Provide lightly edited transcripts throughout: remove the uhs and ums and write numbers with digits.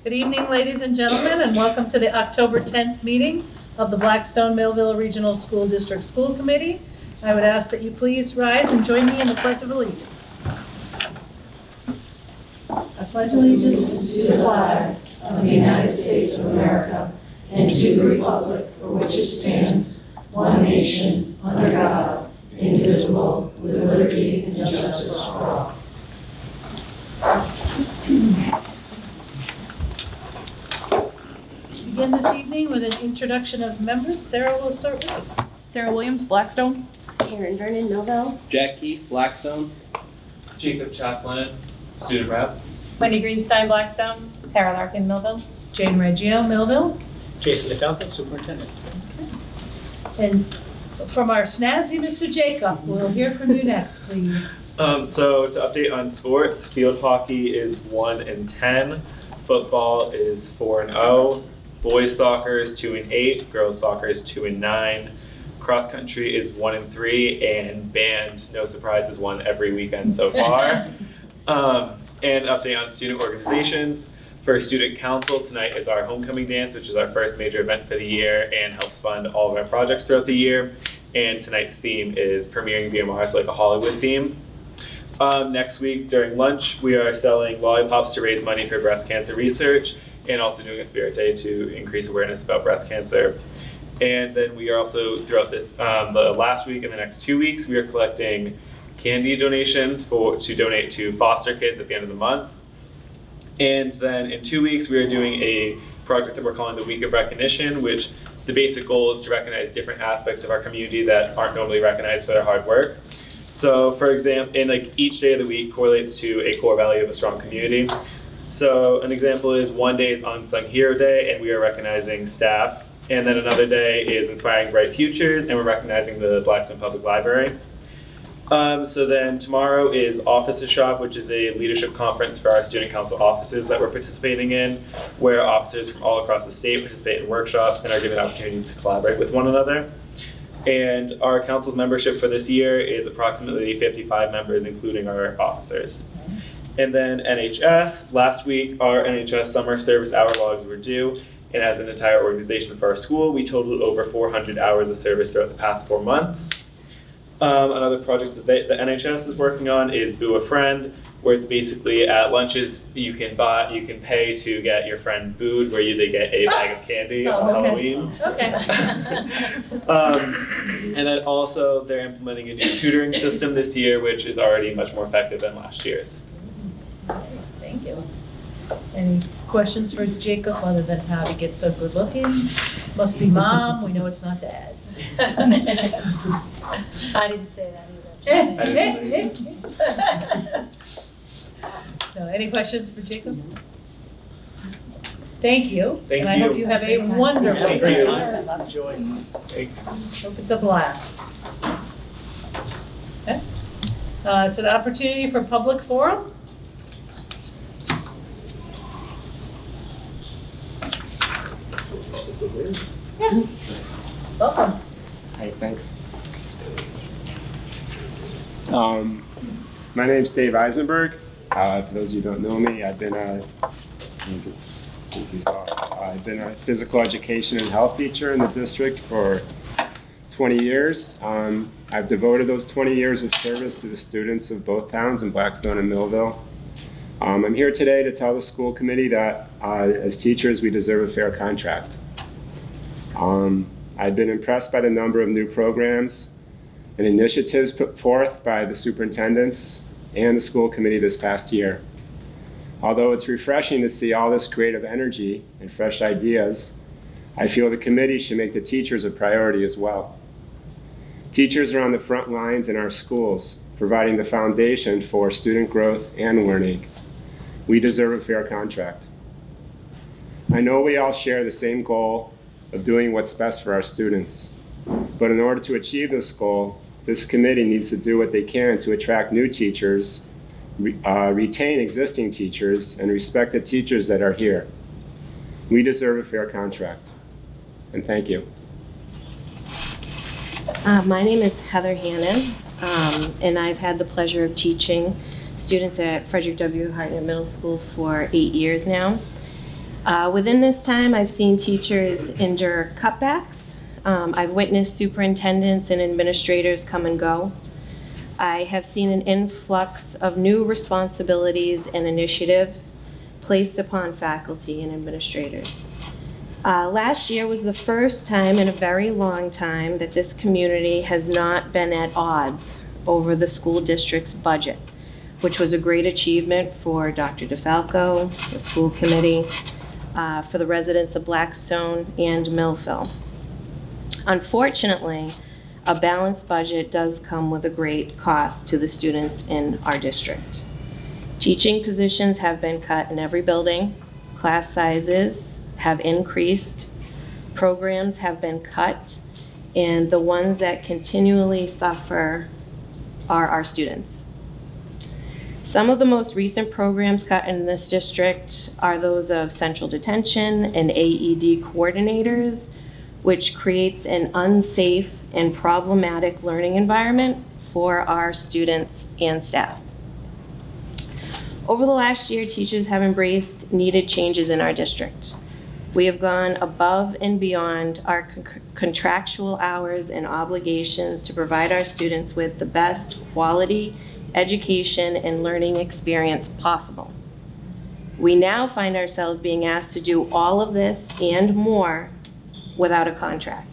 Good evening, ladies and gentlemen, and welcome to the October 10th meeting of the Blackstone-Millville Regional School District School Committee. I would ask that you please rise and join me in the Pledge of Allegiance. I pledge allegiance to the flag of the United States of America and to the republic for which it stands, one nation, under God, indivisible, with liberty and justice for all. Begin this evening with an introduction of members. Sarah will start with you. Sarah Williams, Blackstone. Aaron Vernon, Millville. Jack Keefe, Blackstone. Jacob Chaplin, student rep. Wendy Greenstein, Blackstone. Tara Larkin, Millville. Jane Reggio, Millville. Jason DeFalco, superintendent. And from our snazzy Mr. Jacob, we'll hear from you next, please. So to update on sports, field hockey is 1-10, football is 4-0, boys soccer is 2-8, girls soccer is 2-9, cross country is 1-3, and band, no surprise, is won every weekend so far. And update on student organizations. For student council, tonight is our homecoming dance, which is our first major event for the year and helps fund all of our projects throughout the year. And tonight's theme is premiering BMR, so like a Hollywood theme. Next week during lunch, we are selling lollipops to raise money for breast cancer research and also doing a Spirit Day to increase awareness about breast cancer. And then we are also, throughout the last week and the next 2 weeks, we are collecting candy donations to donate to foster kids at the end of the month. And then in 2 weeks, we are doing a project that we're calling the Week of Recognition, which the basic goal is to recognize different aspects of our community that aren't normally recognized for their hard work. So for example, each day of the week correlates to a core value of a strong community. So an example is one day is Unsung Hero Day, and we are recognizing staff. And then another day is Inspiring Bright Futures, and we're recognizing the Blackstone Public Library. So then tomorrow is Officer Shop, which is a leadership conference for our student council offices that we're participating in, where officers from all across the state participate in workshops and are given opportunities to collaborate with one another. And our council's membership for this year is approximately 55 members, including our officers. And then NHS, last week our NHS summer service hour logs were due, and as an entire organization for our school, we totaled over 400 hours of service throughout the past 4 months. Another project that the NHS is working on is Boo a Friend, where it's basically at lunches you can pay to get your friend booed, where they get a bag of candy on Halloween. Okay. And then also they're implementing a new tutoring system this year, which is already much more effective than last year's. Thank you. Any questions for Jacob other than how to get so good looking? Must be mom, we know it's not dad. I didn't say that either. No, any questions for Jacob? Thank you. Thank and I you. hope you have a wonderful Thank day. you. Enjoy. Thanks. Hope it's a blast. Okay. It's an opportunity for public forum. Yeah. Welcome. Hi, thanks. My name's Dave Eisenberg. For those of you who don't know me, I've been a physical education and health teacher in the district for 20 years. I've devoted those 20 years of service to the students of both towns in Blackstone and Millville. I'm here today to tell the school committee that as teachers, we deserve a fair contract. I've been impressed by the number of new programs and initiatives put forth by the superintendents and the school committee this past year. Although it's refreshing to see all this creative energy and fresh ideas, I feel the committee should make the teachers a priority as well. Teachers are on the front lines in our schools, providing the foundation for student growth and learning. We deserve a fair contract. I know we all share the same goal of doing what's best for our students, but in order to achieve this goal, this committee needs to do what they can to attract new teachers, retain existing teachers, and respect the teachers that are here. We deserve a fair contract. And thank you. My name is Heather Hannon, and I've had the pleasure of teaching students at Frederick W. Hartnett Middle School for 8 years now. Within this time, I've seen teachers endure cutbacks. I've witnessed superintendents and administrators come and go. I have seen an influx of new responsibilities and initiatives placed upon faculty and administrators. Last year was the first time in a very long time that this community has not been at odds over the school district's budget, which was a great achievement for Dr. DeFalco, the school committee, for the residents of Blackstone and Millville. Unfortunately, a balanced budget does come with a great cost to the students in our district. Teaching positions have been cut in every building, class sizes have increased, programs have been cut, and the ones that continually suffer are our students. Some of the most recent programs cut in this district are those of central detention and AED coordinators, which creates an unsafe and problematic learning environment for our students and staff. Over the last year, teachers have embraced needed changes in our district. We have gone above and beyond our contractual hours and obligations to provide our students with the best quality education and learning experience possible. We now find ourselves being asked to do all of this and more without a contract.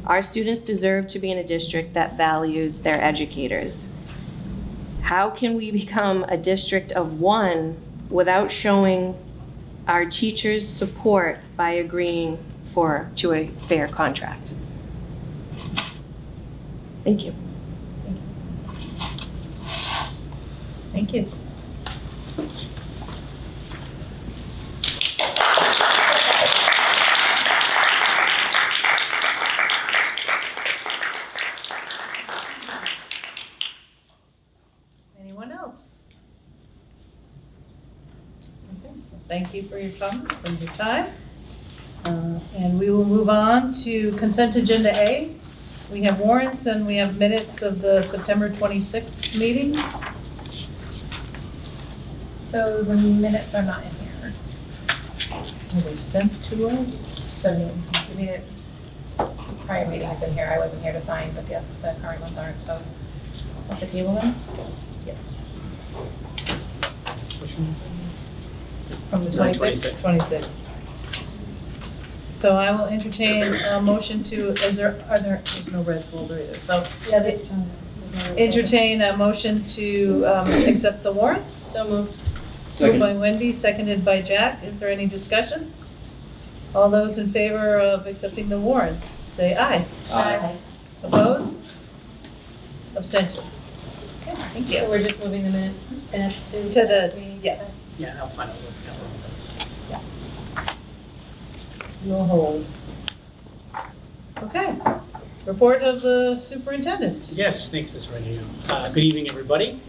Our students deserve to be in a district that values their educators. How can we become a district of one without showing our teachers support by agreeing to a fair contract? Thank you. Thank you. Anyone else? Okay. Well, thank you for your comments and your time. And we will move on to consent agenda A. We have warrants and we have minutes of the September 26th meeting. So the minutes are not in here. Were they sent to us? The minute, prior meeting is in here. I wasn't here to sign, but the current ones aren't, so. At the table then? From the No, 26th? 26th. So I will entertain a motion to, there's no red folder either. So entertain a motion to accept the warrants. So moved. Moved by Wendy, seconded by Jack. Is there any discussion? All those in favor of accepting the warrants, say aye. Aye. Opposed? Abstention? Okay, thank So you. we're just moving the minutes to To the- next meeting? yeah. Yeah, I'll find out. We'll hold. Okay. Report of the superintendent. Yes, thanks, Ms. Reggio. Good evening, everybody.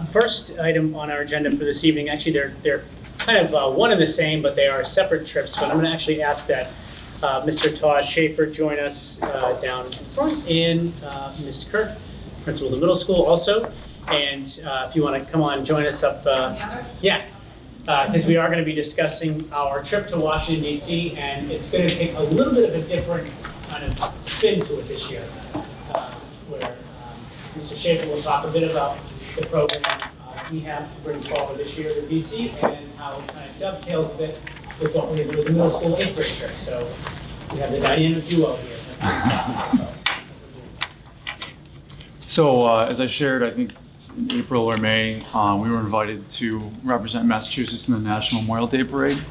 First item on our agenda for this evening, actually they're kind of one and the same, but they are separate trips. But I'm going to actually ask that Mr. Todd Schaefer join us down in front, and Ms. Kirk, principal of the middle school, also. And if you want to come on, join us up. Because we are going to be discussing our trip to Washington, D.C., and it's going to take a little bit of a different kind of spin to it this year, where Mr. Schaefer will talk a bit about the program we have to bring forward this year to D.C. and how it kind of dovetails a bit with what we're going to do with the middle school 8th grade trip. So we have the dynamic duo here. So as I shared, I think in April or May, we were invited to represent Massachusetts in the National Memorial Day Parade.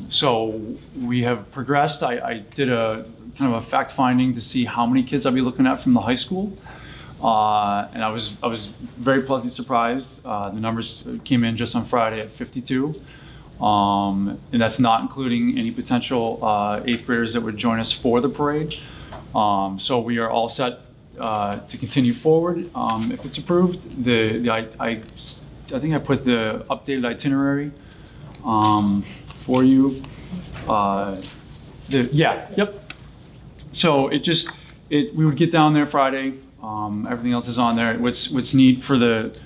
So we have progressed. I did a kind of a fact finding to see how many kids I'll be looking at from the high school. And I was very pleasantly surprised. The numbers came in just on Friday at 52. And that's not including any potential 8th graders that would join us for the parade. So we are all set to continue forward. If it's approved, I think I put the updated itinerary for you. Yep. So we would get down there Friday. Everything else is on there. What's neat for the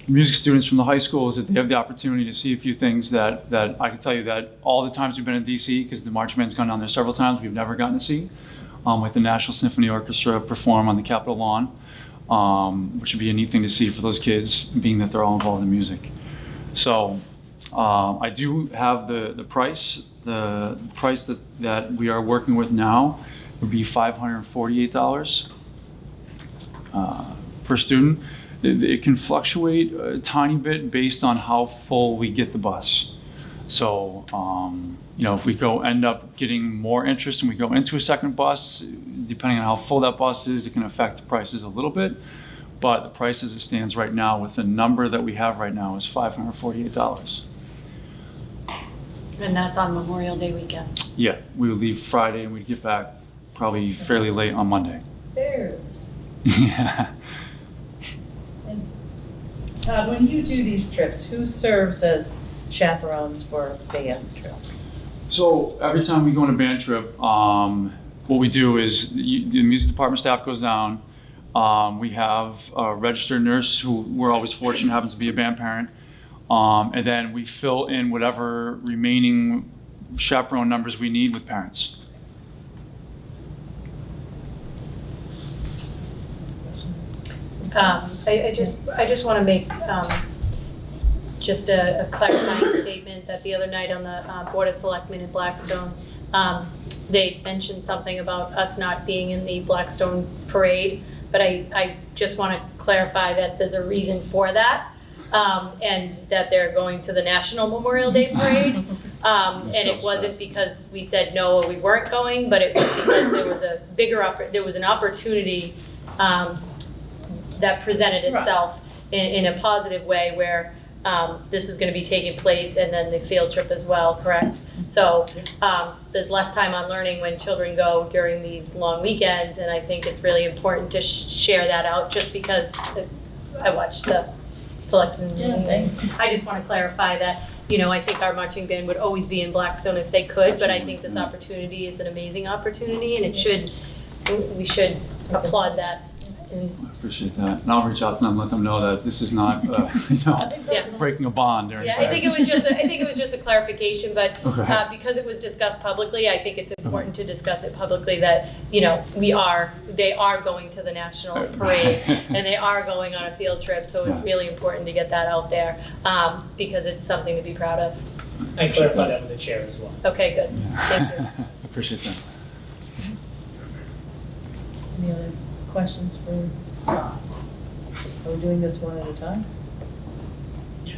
music students from the high school is that they have the opportunity to see a few things that I can tell you that all the times we've been in DC, because the marching band's gone down there several times, we've never gotten to see, with the National Symphony Orchestra perform on the Capitol lawn, which would be a neat thing to see for those kids, being that they're all involved in music. So I do have the price. The price that we are working with now would be $548 per student. It can fluctuate a tiny bit based on how full we get the bus. So, if we end up getting more interest and we go into a second bus, depending on how full that bus is, it can affect the prices a little bit. But the price as it stands right now, with the number that we have right now, is $548. And that's on Memorial Day weekend. Yeah, we would leave Friday and we'd get back probably fairly late on Monday. There. Yeah. Todd, when you do these trips, who serves as chaperones for band trips? So every time we go on a band trip, what we do is the music department staff goes down. We have a registered nurse who we're always fortunate happens to be a band parent. And then we fill in whatever remaining chaperone numbers we need with parents. I just want to make just a clarifying statement that the other night on the Board of Selectmen in Blackstone, they mentioned something about us not being in the Blackstone parade, but I just want to clarify that there's a reason for that, and that they're going to the National Memorial Day Parade. And it wasn't because we said no or we weren't going, but it was because there was a there was an opportunity that presented itself in a positive way where this is going to be taking place, and then the field trip as well, correct? So there's less time on learning when children go during these long weekends, and I think it's really important to share that out, just because I watched the selected meeting. I just want to clarify that, I think our marching band would always be in Blackstone if they could, but I think this opportunity is an amazing opportunity, and we should applaud that. I appreciate that. And I'll reach out to them, let them know that this is not, breaking a bond or anything. Yeah, I think it was just a clarification, but because it was discussed publicly, I think it's important to discuss it publicly that, they are going to the national parade and they are going on a field trip. So it's really important to get that out there, because it's something to be proud of. I clarified that with the chair as well. Okay, good. Thank you. I appreciate that. Any other questions for Todd? Are we doing this one at a time?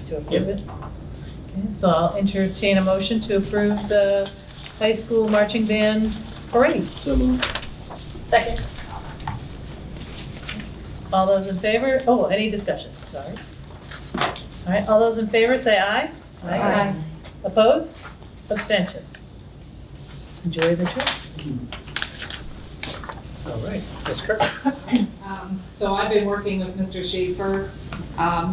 To approve it? Okay, so I'll entertain a motion to approve the high school marching band parade. So moved. Second. All those in favor? Oh, any discussion? Sorry. All right, all those in favor say aye. Aye. Opposed? Abstentions? Enjoy the trip. All right, Ms. Kirk. So I've been working with Mr. Schaefer.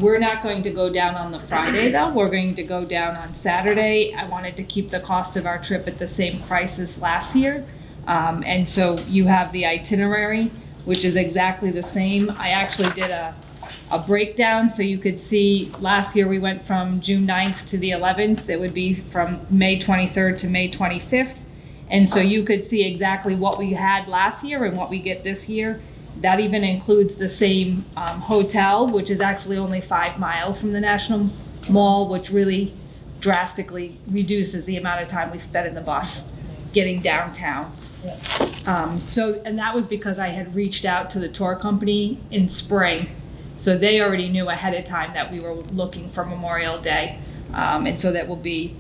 We're not going to go down on the Friday though. We're going to go down on Saturday. I wanted to keep the cost of our trip at the same price as last year. And so you have the itinerary, which is exactly the same. I actually did a breakdown so you could see last year we went from June 9th to the 11th. It would be from May 23rd to May 25th. And so you could see exactly what we had last year and what we get this year. That even includes the same hotel, which is actually only 5 miles from the National Mall, which really drastically reduces the amount of time we spent in the bus getting downtown. And that was because I had reached out to the tour company in spring. So they already knew ahead of time that we were looking for Memorial Day. And so that will be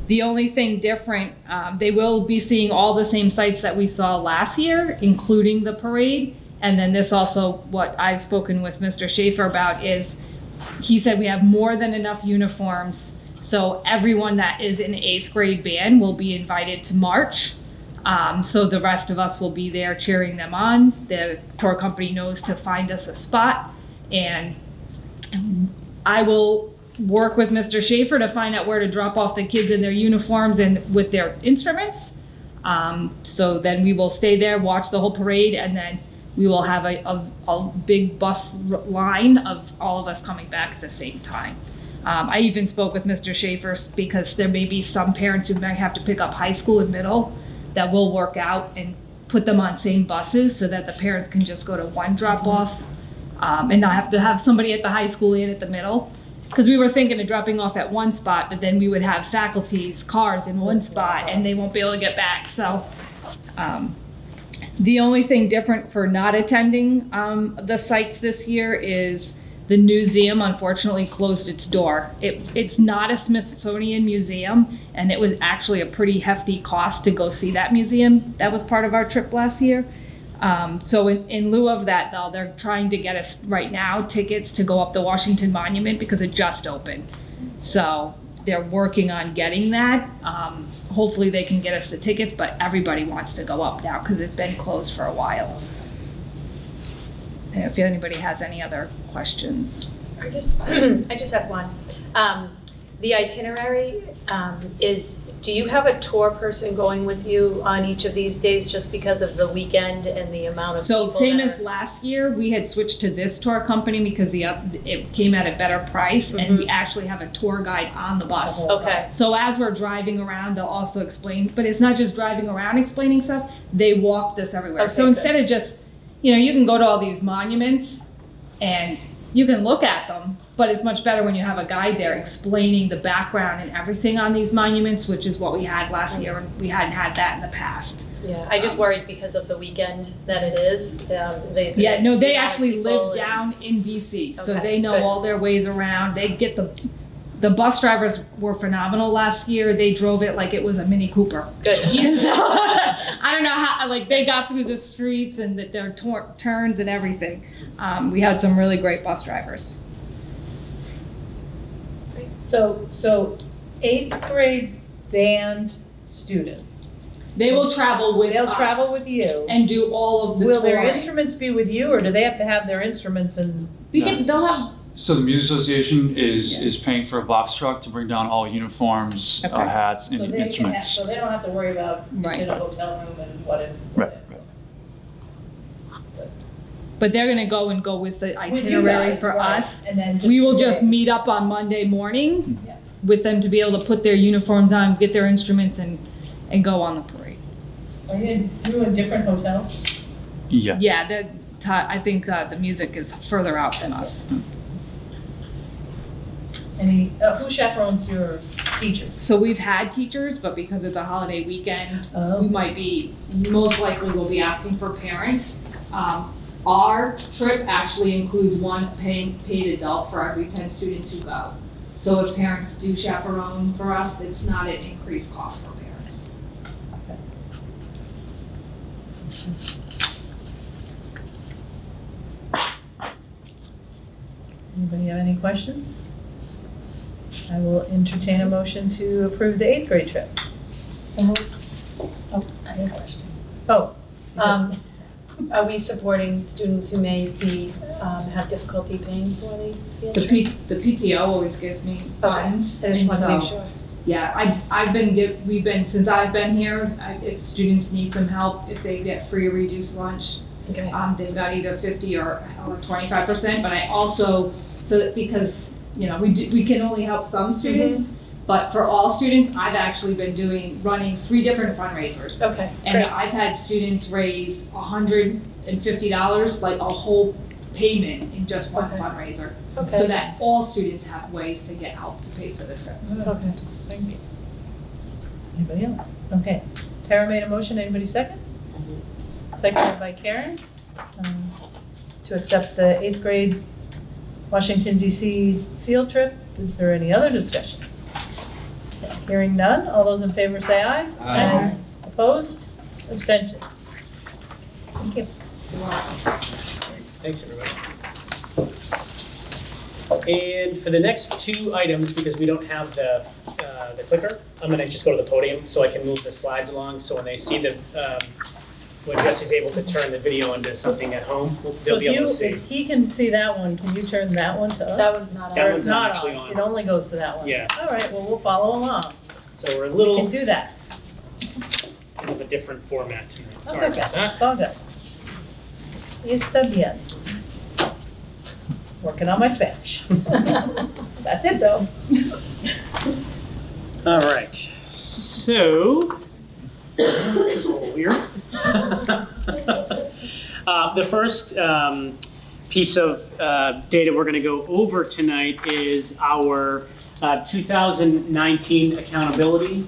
the only thing different. They will be seeing all the same sites that we saw last year, including the parade. And then this also, what I've spoken with Mr. Schaefer about is, he said we have more than enough uniforms. So everyone that is in 8th grade band will be invited to march. So the rest of us will be there cheering them on. The tour company knows to find us a spot. And I will work with Mr. Schaefer to find out where to drop off the kids in their uniforms and with their instruments. So then we will stay there, watch the whole parade, and then we will have a big bus line of all of us coming back at the same time. I even spoke with Mr. Schaefer because there may be some parents who might have to pick up high school and middle that will work out and put them on same buses so that the parents can just go to one drop off and not have to have somebody at the high school and at the middle. Because we were thinking of dropping off at one spot, but then we would have faculty's cars in one spot and they won't be able to get back. So the only thing different for not attending the sites this year is the museum unfortunately closed its door. It's not a Smithsonian museum, and it was actually a pretty hefty cost to go see that museum. That was part of our trip last year. So in lieu of that, though, they're trying to get us right now tickets to go up the Washington Monument because it just opened. So they're working on getting that. Hopefully they can get us the tickets, but everybody wants to go up now because it's been closed for a while. If anybody has any other questions. I just have one. The itinerary is, do you have a tour person going with you on each of these days just because of the weekend and the amount of people? So same as last year, we had switched to this tour company because it came at a better price, and we actually have a tour guide on the bus. Okay. So as we're driving around, they'll also explain, but it's not just driving around explaining stuff, they walked us everywhere. Okay, so instead of just, you can go to all these monuments and you can look at them, but it's much better when you have a guide there explaining the background and everything on these monuments, which is what we had last year, and we hadn't had that in the past. Yeah, I just worried because of the weekend that it is. They actually live down in DC, so Okay, they know good. all their ways around. They get the bus drivers were phenomenal last year. They drove it like it was a Mini Cooper. Good. So, I don't know how, they got through the streets and their turns and everything. We had some really great bus drivers. So 8th grade band students, They will travel with they'll us travel with you. and do all of the Will their touring. instruments be with you, or do they have to have their instruments and? They'll have, So the Music Association is paying for a box truck to bring down all uniforms, Okay. hats, and instruments. So they don't have to worry about Right. in a hotel room and what if. Right. but they're gonna go with the With you itinerary guys, for right, us. And then We will just meet. meet up on Monday morning Yeah. with them to be able to put their uniforms on, get their instruments, and go on the parade. Are you in different hotels? Yeah. Yeah, I think the music is further out than us. Who chaperones your teachers? So we've had teachers, but because it's a holiday weekend, Oh. we most likely will be asking for parents. Our trip actually includes one paid adult for every 10 students who go. So if parents do chaperone for us, it's not an increased cost for parents. Anybody have any questions? I will entertain a motion to approve the 8th grade trip. I have a question. Oh. Are we supporting students who may have difficulty paying for the field trip? The PTO always gives me funds. I just and want to make so- sure. Yeah, since I've been here, if students need some help, if they get free or reduced lunch, Okay. they've got either 50 or 25%, but I also, because, we can only help some students, but for all students, I've actually been running 3 different fundraisers. Okay, And great. I've had students raise $150, like a whole payment in just one Okay. fundraiser. Okay. So that all students have ways to get help to pay for the trip. Okay. Thank you. Anybody else? Okay. Tara made a motion. Anybody second? Seconded by Karen, to accept the 8th grade Washington DC field trip. Is there any other discussion? Hearing none. All those in favor say aye. Aye. Opposed? Abstention? Thank you. Thanks, everybody. And for the next 2 items, because we don't have the clicker, I'm gonna just go to the podium so I can move the slides along, so when they see when Jesse's able to turn the video into something at home, So they'll be able to if see. he can see that one, can you turn that one to us? That one's not That Or on. it's one's not not actually on. on. It only goes to that one? Yeah. All right, well, we'll follow along. So we're a We can little do that. of a different format tonight. That's Sorry okay. about that. It's all good. está bien. Working on my Spanish. That's it, though. All right, so, this is a little weird. The first piece of data we're gonna go over tonight is our 2019 accountability,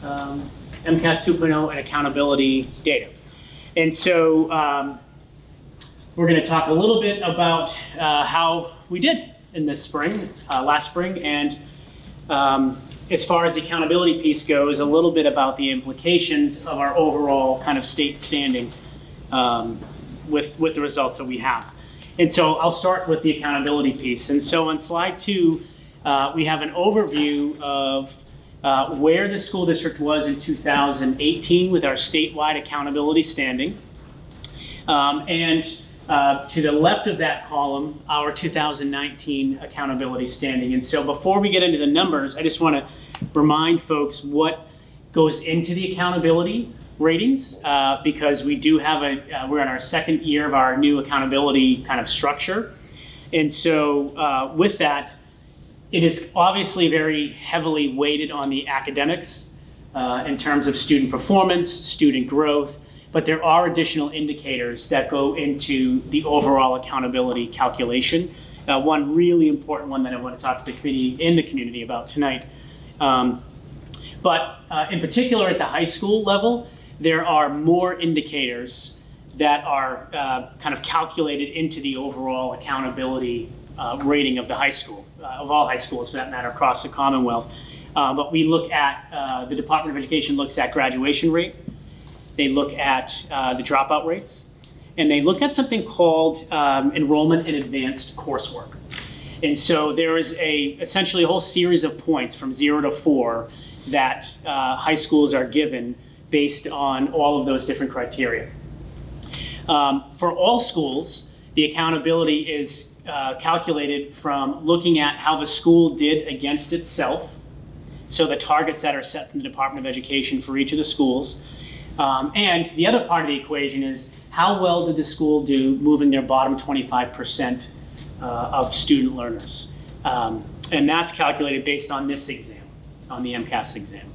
MCAS 2.0 and accountability data. And so we're gonna talk a little bit about how we did in this spring, last spring, and as far as the accountability piece goes, a little bit about the implications of our overall kind of state standing with the results that we have. And so I'll start with the accountability piece. And so on slide 2, we have an overview of where the school district was in 2018 with our statewide accountability standing. And to the left of that column, our 2019 accountability standing. And so before we get into the numbers, I just want to remind folks what goes into the accountability ratings, because we do have we're in our second year of our new accountability kind of structure. And so with that, it is obviously very heavily weighted on the academics in terms of student performance, student growth, but there are additional indicators that go into the overall accountability calculation. One really important one that I want to talk to the community about tonight. But in particular at the high school level, there are more indicators that are kind of calculated into the overall accountability rating of the high school, of all high schools for that matter, across the Commonwealth. But we look at, the Department of Education looks at graduation rate, they look at the dropout rates, and they look at something called enrollment in advanced coursework. And so there is essentially a whole series of points from 0 to 4 that high schools are given based on all of those different criteria. For all schools, the accountability is calculated from looking at how the school did against itself, so the targets that are set from the Department of Education for each of the schools. And the other part of the equation is how well did the school do moving their bottom 25% of student learners. And that's calculated based on this exam, on the MCAS exam.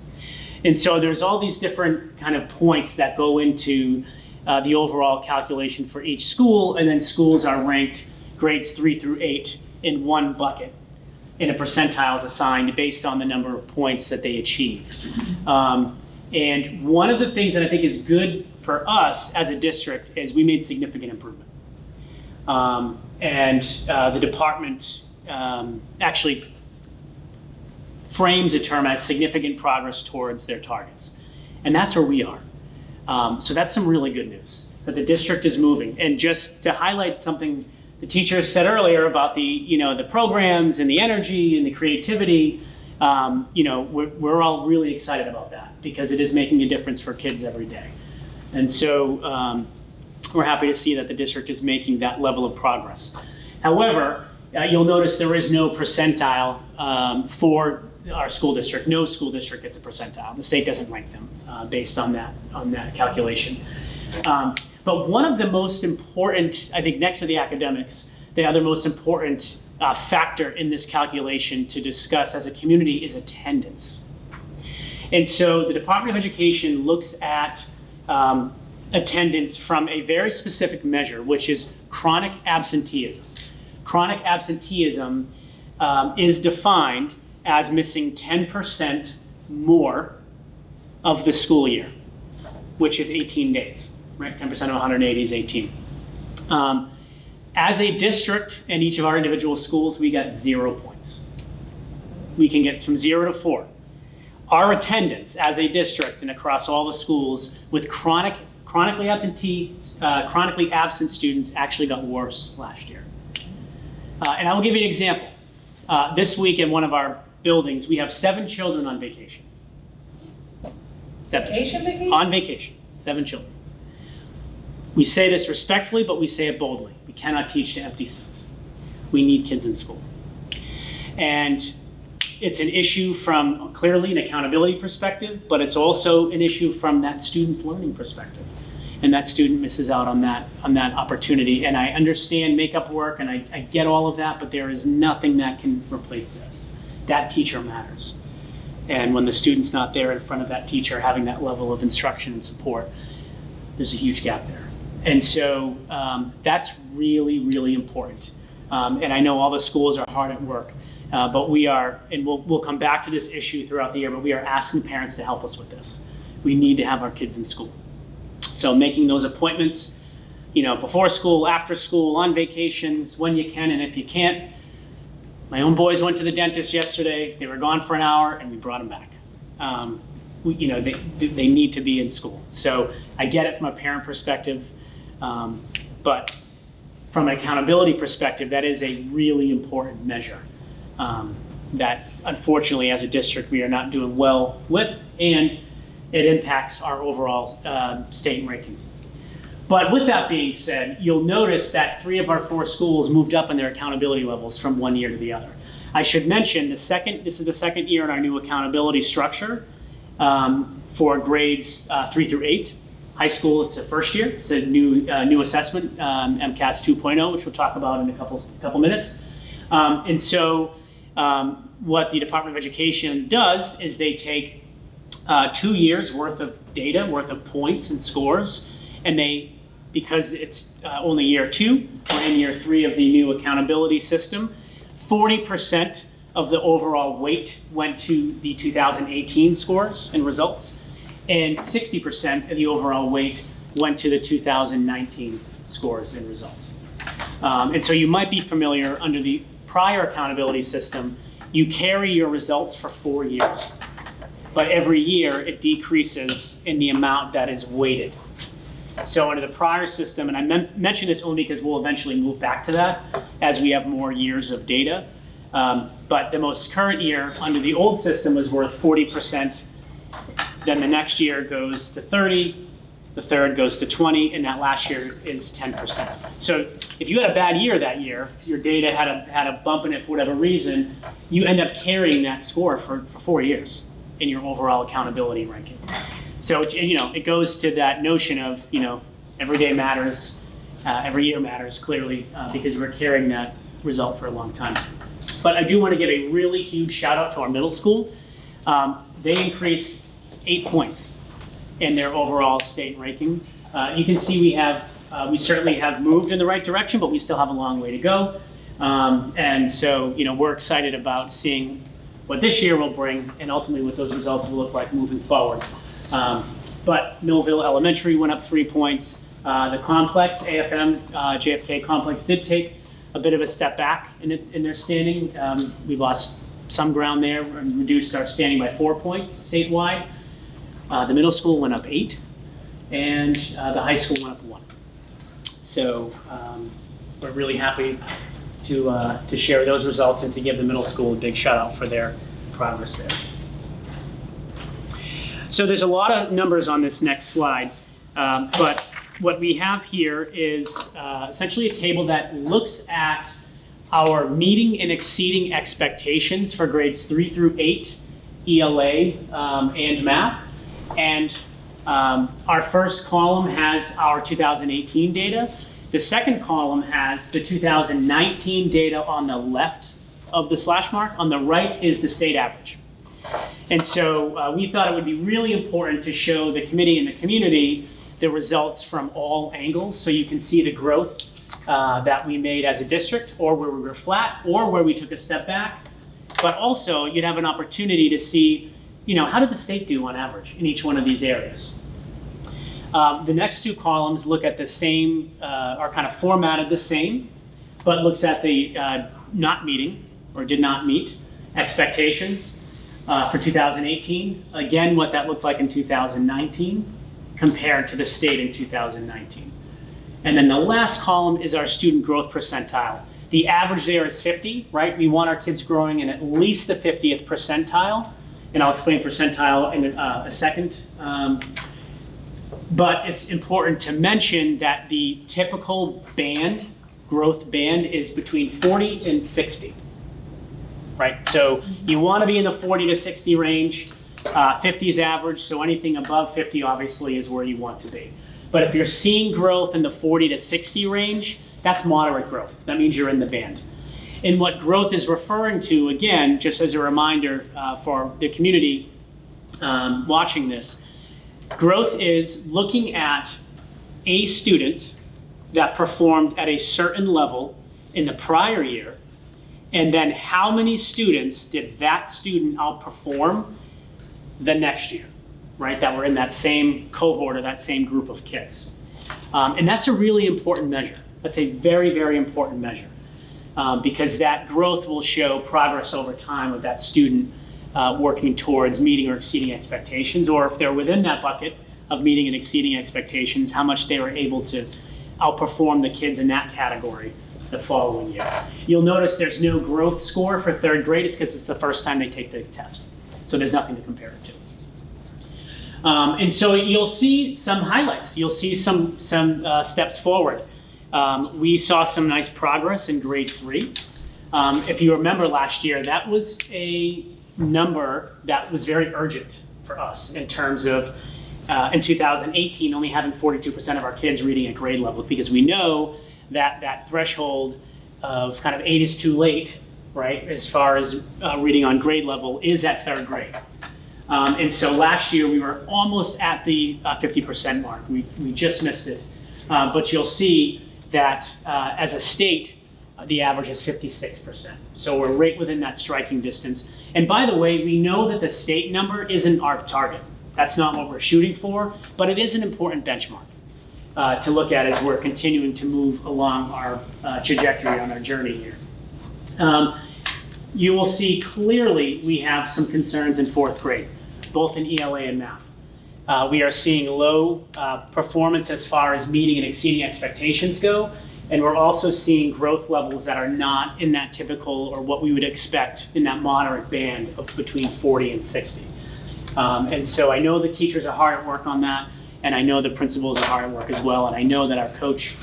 And so there's all these different kind of points that go into the overall calculation for each school, and then schools are ranked grades 3 through 8 in one bucket, and a percentile is assigned based on the number of points that they achieve. And one of the things that I think is good for us as a district is we made significant improvement. And the department actually frames a term as significant progress towards their targets. And that's where we are. So that's some really good news, that the district is moving. And just to highlight something the teacher said earlier about the programs and the energy and the creativity, we're all really excited about that because it is making a difference for kids every day. And so we're happy to see that the district is making that level of progress. However, you'll notice there is no percentile for our school district. No school district gets a percentile. The state doesn't rank them based on that calculation. But one of the most important, I think next to the academics, the other most important factor in this calculation to discuss as a community is attendance. And so the Department of Education looks at attendance from a very specific measure, which is chronic absenteeism. Chronic absenteeism is defined as missing 10% more of the school year, which is 18 days, right? 10% of 180 is 18. As a district in each of our individual schools, we got 0 points. We can get from 0 to 4. Our attendance as a district and across all the schools with chronically absent students actually got worse last year. And I will give you an example. This week in one of our buildings, we have 7 children on vacation. 7. Vacation? On vacation, 7 children. We say this respectfully, but we say it boldly. We cannot teach to empty seats. We need kids in school. And it's an issue from clearly an accountability perspective, but it's also an issue from that student's learning perspective. and that student misses out on that opportunity. And I understand makeup work, and I get all of that, but there is nothing that can replace this. That teacher matters. And when the student's not there in front of that teacher having that level of instruction and support, there's a huge gap there. And so that's really, really important. And I know all the schools are hard at work, but we are, and we'll come back to this issue throughout the year, but we are asking parents to help us with this. We need to have our kids in school. So making those appointments, before school, after school, on vacations, when you can, and if you can't. My own boys went to the dentist yesterday. They were gone for an hour, and we brought them back. They need to be in school. So I get it from a parent perspective, but from an accountability perspective, that is a really important measure that, unfortunately, as a district, we are not doing well with, and it impacts our overall state ranking. But with that being said, you'll notice that 3 of our 4 schools moved up in their accountability levels from one year to the other. I should mention this is the second year in our new accountability structure for grades 3 through 8. High school, it's the first year. It's a new assessment, MCAS 2.0, which we'll talk about in a couple minutes. And so what the Department of Education does is they take 2 years worth of data, worth of points and scores, and because it's only year 2, we're in year 3 of the new accountability system, 40% of the overall weight went to the 2018 scores and results, and 60% of the overall weight went to the 2019 scores and results. And so you might be familiar, under the prior accountability system, you carry your results for 4 years, but every year it decreases in the amount that is weighted. So under the prior system, and I mention this only because we'll eventually move back to that as we have more years of data, but the most current year under the old system was worth 40%, then the next year goes to 30, the third goes to 20, and that last year is 10%. So if you had a bad year that year, your data had a bump in it for whatever reason, you end up carrying that score for 4 years in your overall accountability ranking. So, it goes to that notion of, every day matters, every year matters, clearly, because we're carrying that result for a long time. But I do want to give a really huge shout out to our middle school. They increased 8 points in their overall state ranking. You can see we certainly have moved in the right direction, but we still have a long way to go. And so, we're excited about seeing what this year will bring, and ultimately what those results will look like moving forward. But Millville Elementary went up 3 points. The complex, AFM, JFK complex, did take a bit of a step back in their standing. We lost some ground there and reduced our standing by 4 points statewide. The middle school went up 8, and the high school went up 1. So we're really happy to share those results and to give the middle school a big shout out for their progress there. So there's a lot of numbers on this next slide, but what we have here is essentially a table that looks at our meeting and exceeding expectations for grades 3 through 8, ELA, and math. And our first column has our 2018 data. The second column has the 2019 data on the left of the slash mark. On the right is the state average. And so we thought it would be really important to show the committee and the community the results from all angles, so you can see the growth that we made as a district, or where we were flat, or where we took a step back. But also, you'd have an opportunity to see, how did the state do on average in each one of these areas? The next 2 columns look at the same, are kind of formatted the same, but looks at the not meeting, or did not meet, expectations. For 2018, again, what that looked like in 2019 compared to the state in 2019. And then the last column is our student growth percentile. The average there is 50, right? We want our kids growing in at least the 50th percentile, and I'll explain percentile in a second. But it's important to mention that the typical band, growth band, is between 40 and 60. Right, so you want to be in the 40 to 60 range. 50 is average, so anything above 50 obviously is where you want to be. But if you're seeing growth in the 40 to 60 range, that's moderate growth. That means you're in the band. And what growth is referring to, again, just as a reminder for the community watching this, growth is looking at a student that performed at a certain level in the prior year, and then how many students did that student outperform the next year, right? That were in that same cohort or that same group of kids. And that's a really important measure. That's a very, very important measure because that growth will show progress over time of that student working towards meeting or exceeding expectations, or if they're within that bucket of meeting and exceeding expectations, how much they were able to outperform the kids in that category the following year. You'll notice there's no growth score for third grade. It's because it's the first time they take the test. So there's nothing to compare it to. And so you'll see some highlights. You'll see some steps forward. We saw some nice progress in grade 3. If you remember last year, that was a number that was very urgent for us in terms of in 2018 only having 42% of our kids reading at grade level, because we know that that threshold of kind of 8 is too late, right, as far as reading on grade level is at third grade. And so last year we were almost at the 50% mark. We just missed it. But you'll see that as a state, the average is 56%. So we're right within that striking distance. And by the way, we know that the state number isn't our target. That's not what we're shooting for, but it is an important benchmark to look at as we're continuing to move along our trajectory on our journey here. You will see clearly we have some concerns in 4th grade, both in ELA and math. We are seeing low performance as far as meeting and exceeding expectations go, and we're also seeing growth levels that are not in that typical or what we would expect in that moderate band of between 40 and 60. And so I know the teachers are hard at work on that, and I know the principals are hard at work as well, and I know that our coach,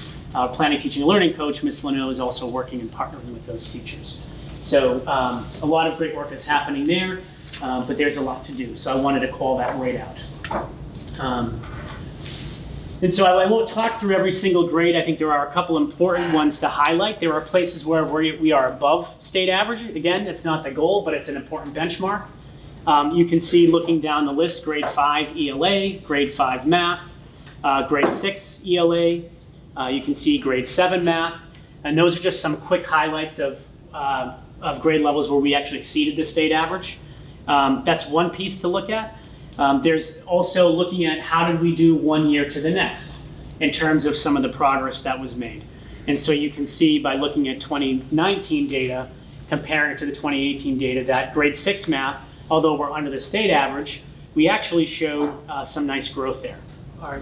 planning, teaching, and learning coach, Ms. Leno, is also working and partnering with those teachers. So a lot of great work is happening there, but there's a lot to do. So I wanted to call that right out. And so I won't talk through every single grade. I think there are a couple important ones to highlight. There are places where we are above state average. Again, it's not the goal, but it's an important benchmark. You can see looking down the list, grade 5 ELA, grade 5 math, grade 6 ELA. You can see grade 7 math. And those are just some quick highlights of grade levels where we actually exceeded the state average. That's one piece to look at. There's also looking at how did we do one year to the next in terms of some of the progress that was made. And so you can see by looking at 2019 data, comparing it to the 2018 data, that grade 6 math, although we're under the state average, we actually showed some nice growth there.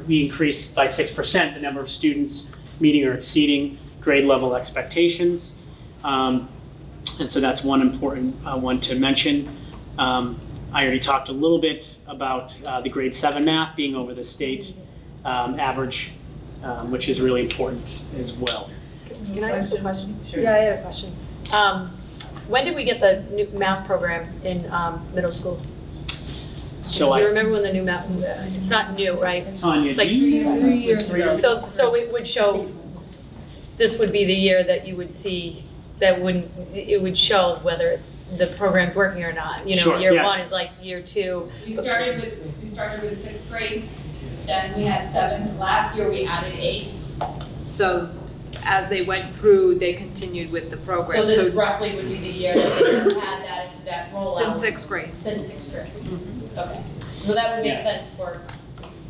We increased by 6% the number of students meeting or exceeding grade level expectations. And so that's one important one to mention. I already talked a little bit about the grade 7 math being over the state average, which is really important as well. Can I ask a question? Sure. Yeah, I have a question. When did we get the new math programs in middle school? So Do you remember when the new math, it's not new, right? Tanya, It's like do you? So it would show, this would be the year that you would see, it would show whether it's, the program's working or not. You know, Sure, year yeah. 1 is like year 2. We started with 6th grade, then we had 7. Last year we added 8. So as they went through, they continued with the So program. this roughly would be the year that they had that rollout. Since 6th grade. Since 6th grade. Okay. Well, that would make sense for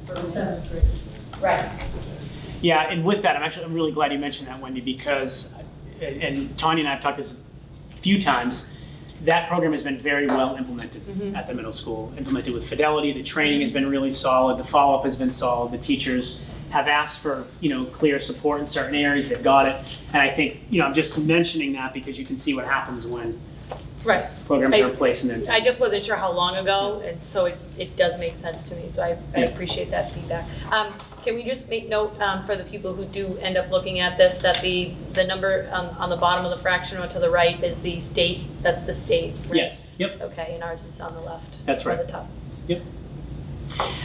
7th grade. right. Yeah, and with that, I'm really glad you mentioned that, Wendy, because, and Tanya and I have talked this a few times, that program has been very well implemented at the middle school, implemented with fidelity. The training has been really solid. The follow-up has been solid. The teachers have asked for, clear support in certain areas. They've got it. And I think, I'm just mentioning that because you can see what happens when Right. programs are in place and then. I just wasn't sure how long ago, and so it does make sense to me, so I appreciate that feedback. Can we just make note for the people who do end up looking at this, that the number on the bottom of the fraction or to the right is the state, that's the state, right? Yes, yep. Okay, and ours is on the left. That's or right. the top. Yep.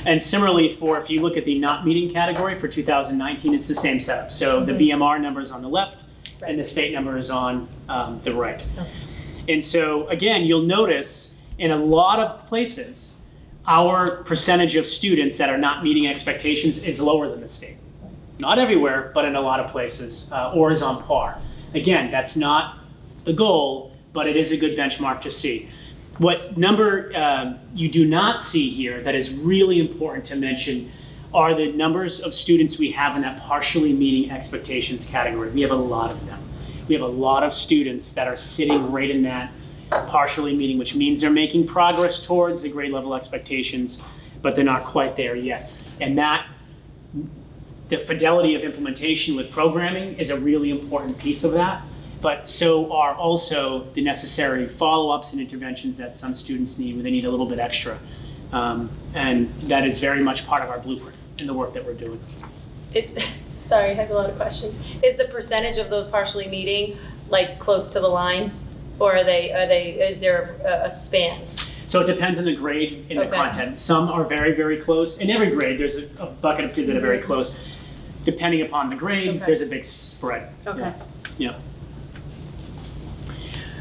And similarly for, if you look at the not meeting category for 2019, it's the same setup. So the BMR number is on the left and the state number is on the right. And so again, you'll notice in a lot of places, our percentage of students that are not meeting expectations is lower than the state. Not everywhere, but in a lot of places, or is on par. Again, that's not the goal, but it is a good benchmark to see. What number you do not see here that is really important to mention are the numbers of students we have in that partially meeting expectations category. We have a lot of them. We have a lot of students that are sitting right in that partially meeting, which means they're making progress towards the grade level expectations, but they're not quite there yet. And that, the fidelity of implementation with programming is a really important piece of that, but so are also the necessary follow-ups and interventions that some students need when they need a little bit extra. And that is very much part of our blueprint in the work that we're doing. Sorry, I have a lot of questions. Is the percentage of those partially meeting like close to the line? Or is there a span? So it depends on the grade and the content. Some are very, very close. In every grade, there's a bucket of kids that are very close. Depending upon the grade, there's a big spread. Okay. Yeah.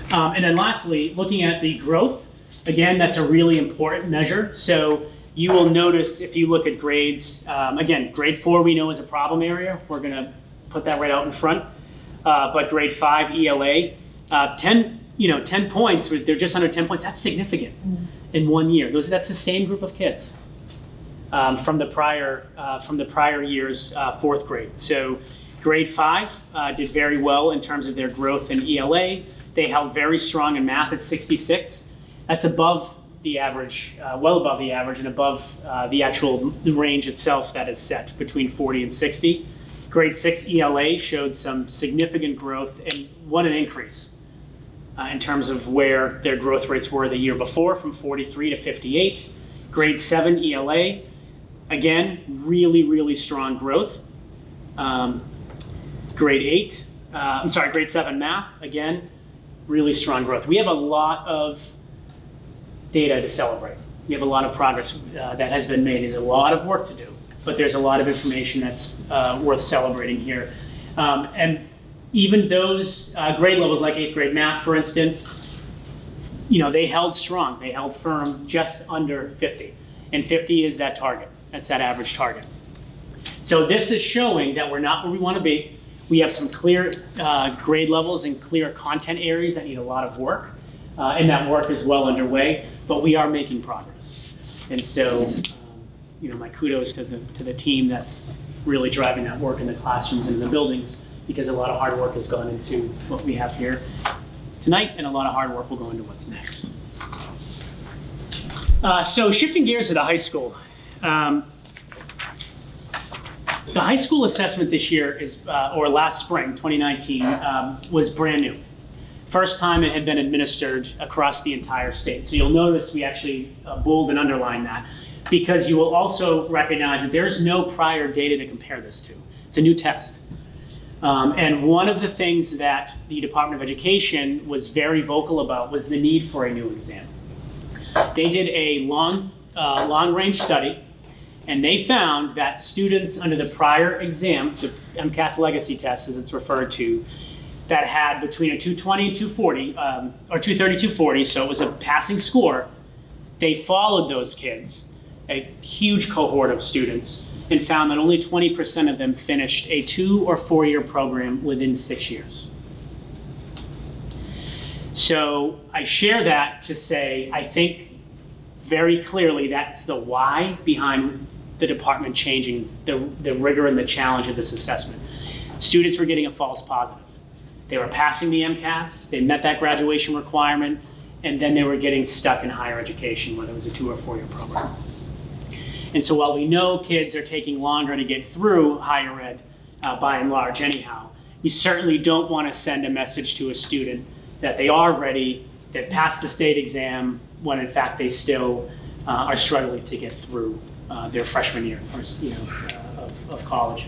And then lastly, looking at the growth, again, that's a really important measure. So you will notice if you look at grades, again, grade 4 we know is a problem area. We're going to put that right out in front. But grade 5 ELA, 10 points, they're just under 10 points. That's significant in 1 year. That's the same group of kids from the prior year's 4th grade. So grade 5 did very well in terms of their growth in ELA. They held very strong in math at 66. That's above the average, well above the average, and above the actual range itself that is set between 40 and 60. Grade 6 ELA showed some significant growth, and what an increase in terms of where their growth rates were the year before, from 43 to 58. Grade 7 ELA, again, really, really strong growth. Grade 7 math, again, really strong growth. We have a lot of data to celebrate. We have a lot of progress that has been made. There's a lot of work to do, but there's a lot of information that's worth celebrating here. And even those grade levels like 8th grade math, for instance, they held strong. They held firm just under 50. And 50 is that target. That's that average target. So this is showing that we're not where we want to be. We have some clear grade levels and clear content areas that need a lot of work. And that work is well underway, but we are making progress. And so, my kudos to the team that's really driving that work in the classrooms and in the buildings, because a lot of hard work has gone into what we have here tonight, and a lot of hard work will go into what's next. So shifting gears to the high school. The high school assessment this year or last spring, 2019, was brand new. First time it had been administered across the entire state. So you'll notice we actually bold and underline that, because you will also recognize that there's no prior data to compare this to. It's a new test. And one of the things that the Department of Education was very vocal about was the need for a new exam. They did a long-range study, and they found that students under the prior exam, the MCAS legacy test as it's referred to, that had between a 220 and 240, or 230, 240, so it was a passing score, they followed those kids, a huge cohort of students, and found that only 20% of them finished a 2 or 4 year program within 6 years. So I share that to say, I think very clearly that's the why behind the department changing the rigor and the challenge of this assessment. Students were getting a false positive. They were passing the MCAS, they met that graduation requirement, and then they were getting stuck in higher education, whether it was a 2 or 4 year program. And so while we know kids are taking longer to get through higher ed, by and large anyhow, we certainly don't want to send a message to a student that they are ready, they've passed the state exam, when in fact they still are struggling to get through their freshman year of college.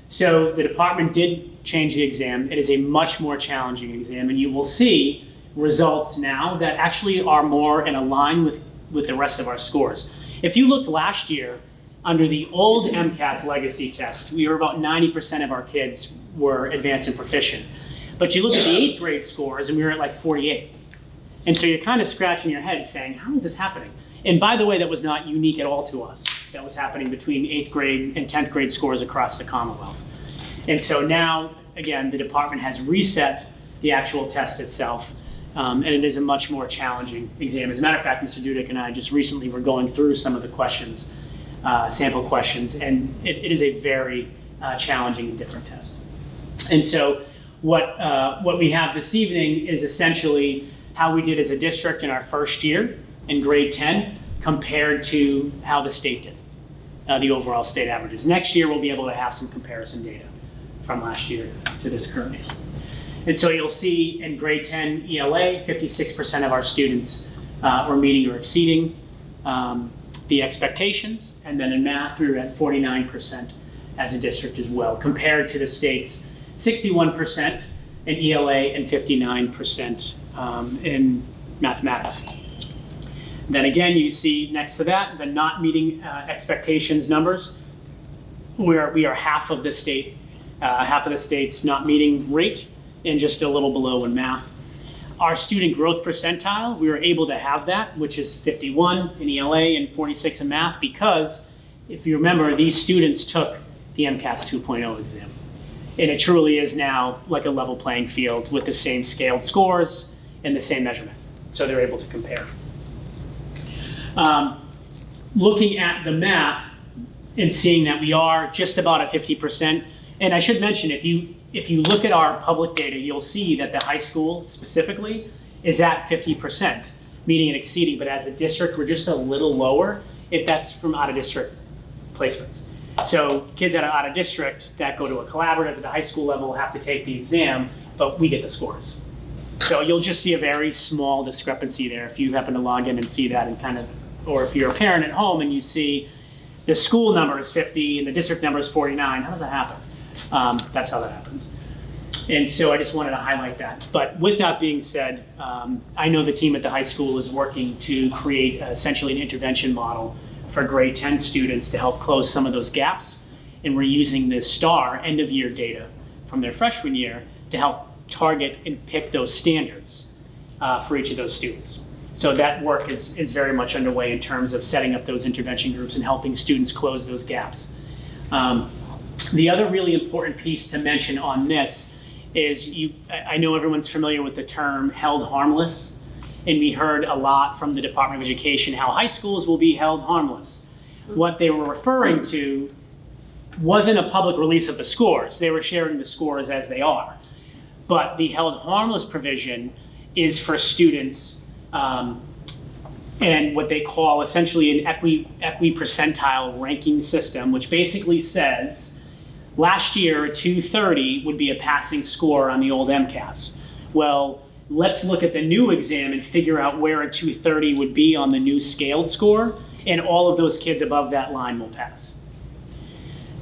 So the department did change the exam. It is a much more challenging exam, and you will see results now that actually are more in line with the rest of our scores. If you looked last year, under the old MCAS legacy test, we were about 90% of our kids were advanced and proficient. But you look at the 8th grade scores and we were at like 48. And so you're kind of scratching your head saying, how is this happening? And by the way, that was not unique at all to us. That was happening between 8th grade and 10th grade scores across the Commonwealth. And so now, again, the department has reset the actual test itself, and it is a much more challenging exam. As a matter of fact, Mr. Dudek and I just recently were going through some of the questions, sample questions, and it is a very challenging and different test. And so what we have this evening is essentially how we did as a district in our first year in grade 10 compared to how the state did, the overall state averages. Next year, we'll be able to have some comparison data from last year to this current year. And so you'll see in grade 10 ELA, 56% of our students were meeting or exceeding the expectations. And then in math, we were at 49% as a district as well, compared to the state's 61% in ELA and 59% in mathematics. Then again, you see next to that, the not meeting expectations numbers. We are half of the state's not meeting rate, and just a little below in math. Our student growth percentile, we were able to have that, which is 51 in ELA and 46 in math, because if you remember, these students took the MCAS 2.0 exam. And it truly is now like a level playing field with the same scaled scores and the same measurement. So they're able to compare. Looking at the math and seeing that we are just about at 50%, and I should mention, if you look at our public data, you'll see that the high school specifically is at 50%, meeting and exceeding, but as a district, we're just a little lower if that's from out-of-district placements. So kids that are out-of-district that go to a collaborative at the high school level have to take the exam, but we get the scores. So you'll just see a very small discrepancy there if you happen to log in and see that, and kind of, or if you're a parent at home and you see the school number is 50 and the district number is 49, how does that happen? That's how that happens. And so I just wanted to highlight that. But with that being said, I know the team at the high school is working to create essentially an intervention model for grade 10 students to help close some of those gaps. And we're using this STAR end of year data from their freshman year to help target and pick those standards for each of those students. So that work is very much underway in terms of setting up those intervention groups and helping students close those gaps. The other really important piece to mention on this is I know everyone's familiar with the term held harmless, and we heard a lot from the Department of Education how high schools will be held harmless. What they were referring to wasn't a public release of the scores. They were sharing the scores as they are. But the held harmless provision is for students and what they call essentially an equi-percentile ranking system, which basically says last year a 230 would be a passing score on the old MCAS. Well, let's look at the new exam and figure out where a 230 would be on the new scaled score, and all of those kids above that line will pass.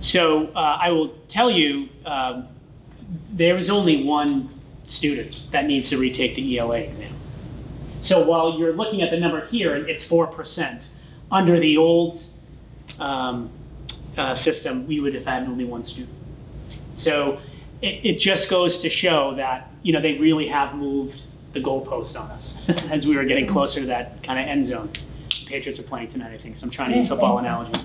So I will tell you, there is only one student that needs to retake the ELA exam. So while you're looking at the number here, it's 4%. Under the old system, we would have had only one student. So it just goes to show that, you know, they really have moved the goalpost on us as we were getting closer to that kind of end zone. The Patriots are playing tonight, I think, so I'm trying to use football analogies.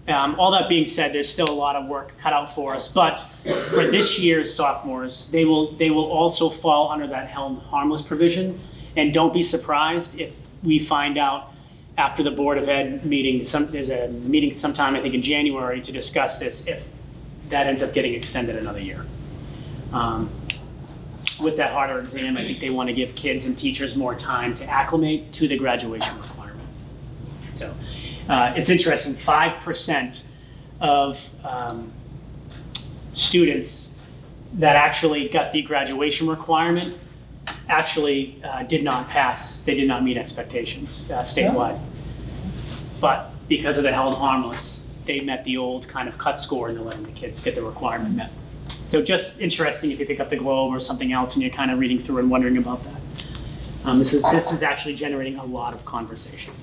All that being said, there's still a lot of work cut out for us, but for this year's sophomores, they will also fall under that held harmless provision, and don't be surprised if we find out after the Board of Ed meeting, there's a meeting sometime, I think in January, to discuss this, if that ends up getting extended another year. With that harder exam, I think they want to give kids and teachers more time to acclimate to the graduation requirement. So it's interesting, 5% of students that actually got the graduation requirement actually did not pass, they did not meet expectations statewide. But because of the held harmless, they met the old kind of cut score, and they're letting the kids get the requirement met. So just interesting if you pick up the Globe or something else and you're kind of reading through and wondering about that. This is actually generating a lot of conversation.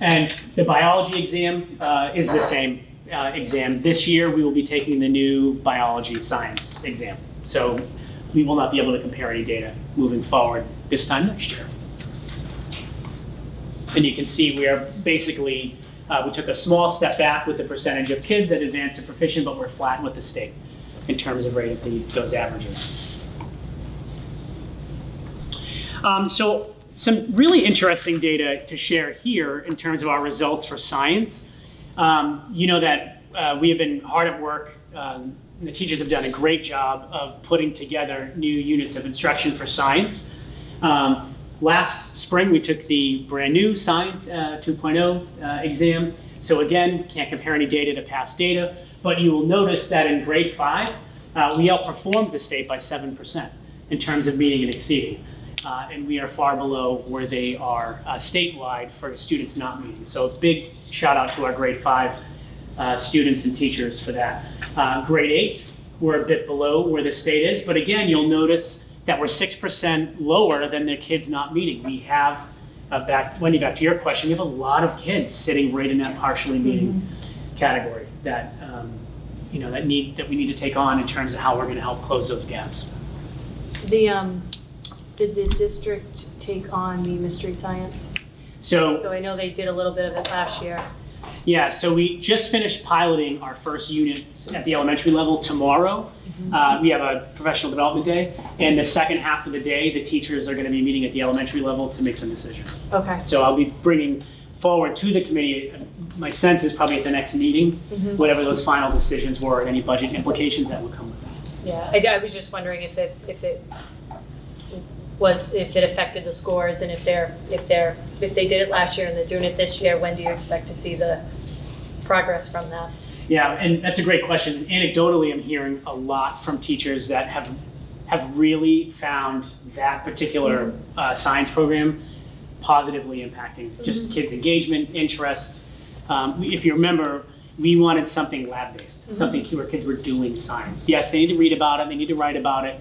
And the biology exam is the same exam. This year, we will be taking the new biology science exam. So we will not be able to compare any data moving forward this time next year. And you can see we are basically, we took a small step back with the percentage of kids at advanced and proficient, but we're flat with the state in terms of rate of those averages. So some really interesting data to share here in terms of our results for science. You know that we have been hard at work. The teachers have done a great job of putting together new units of instruction for science. Last spring, we took the brand new Science 2.0 exam. So again, can't compare any data to past data, but you will notice that in grade 5, we outperformed the state by 7% in terms of meeting and exceeding. And we are far below where they are statewide for students not meeting. So a big shout out to our grade 5 students and teachers for that. Grade 8, we're a bit below where the state is, but again, you'll notice that we're 6% lower than the kids not meeting. We have, Wendy, back to your question, we have a lot of kids sitting right in that partially meeting category that, that we need to take on in terms of how we're going to help close those gaps. Did the district take on the mystery science? So I know they did a little bit of it last year. Yeah, so we just finished piloting our first units at the elementary level tomorrow. We have a professional development day, and the second half of the day, the teachers are going to be meeting at the elementary level to make some decisions. Okay. So I'll be bringing forward to the committee, my sense is probably at the next meeting, whatever those final decisions were and any budget implications that would come with that. Yeah, I was just wondering if it affected the scores, and if they did it last year and they're doing it this year, when do you expect to see the progress from that? Yeah, and that's a great question. Anecdotally, I'm hearing a lot from teachers that have really found that particular science program positively impacting just kids' engagement, interest. If you remember, we wanted something lab-based, something where kids were doing science. Yes, they need to read about it, they need to write about it,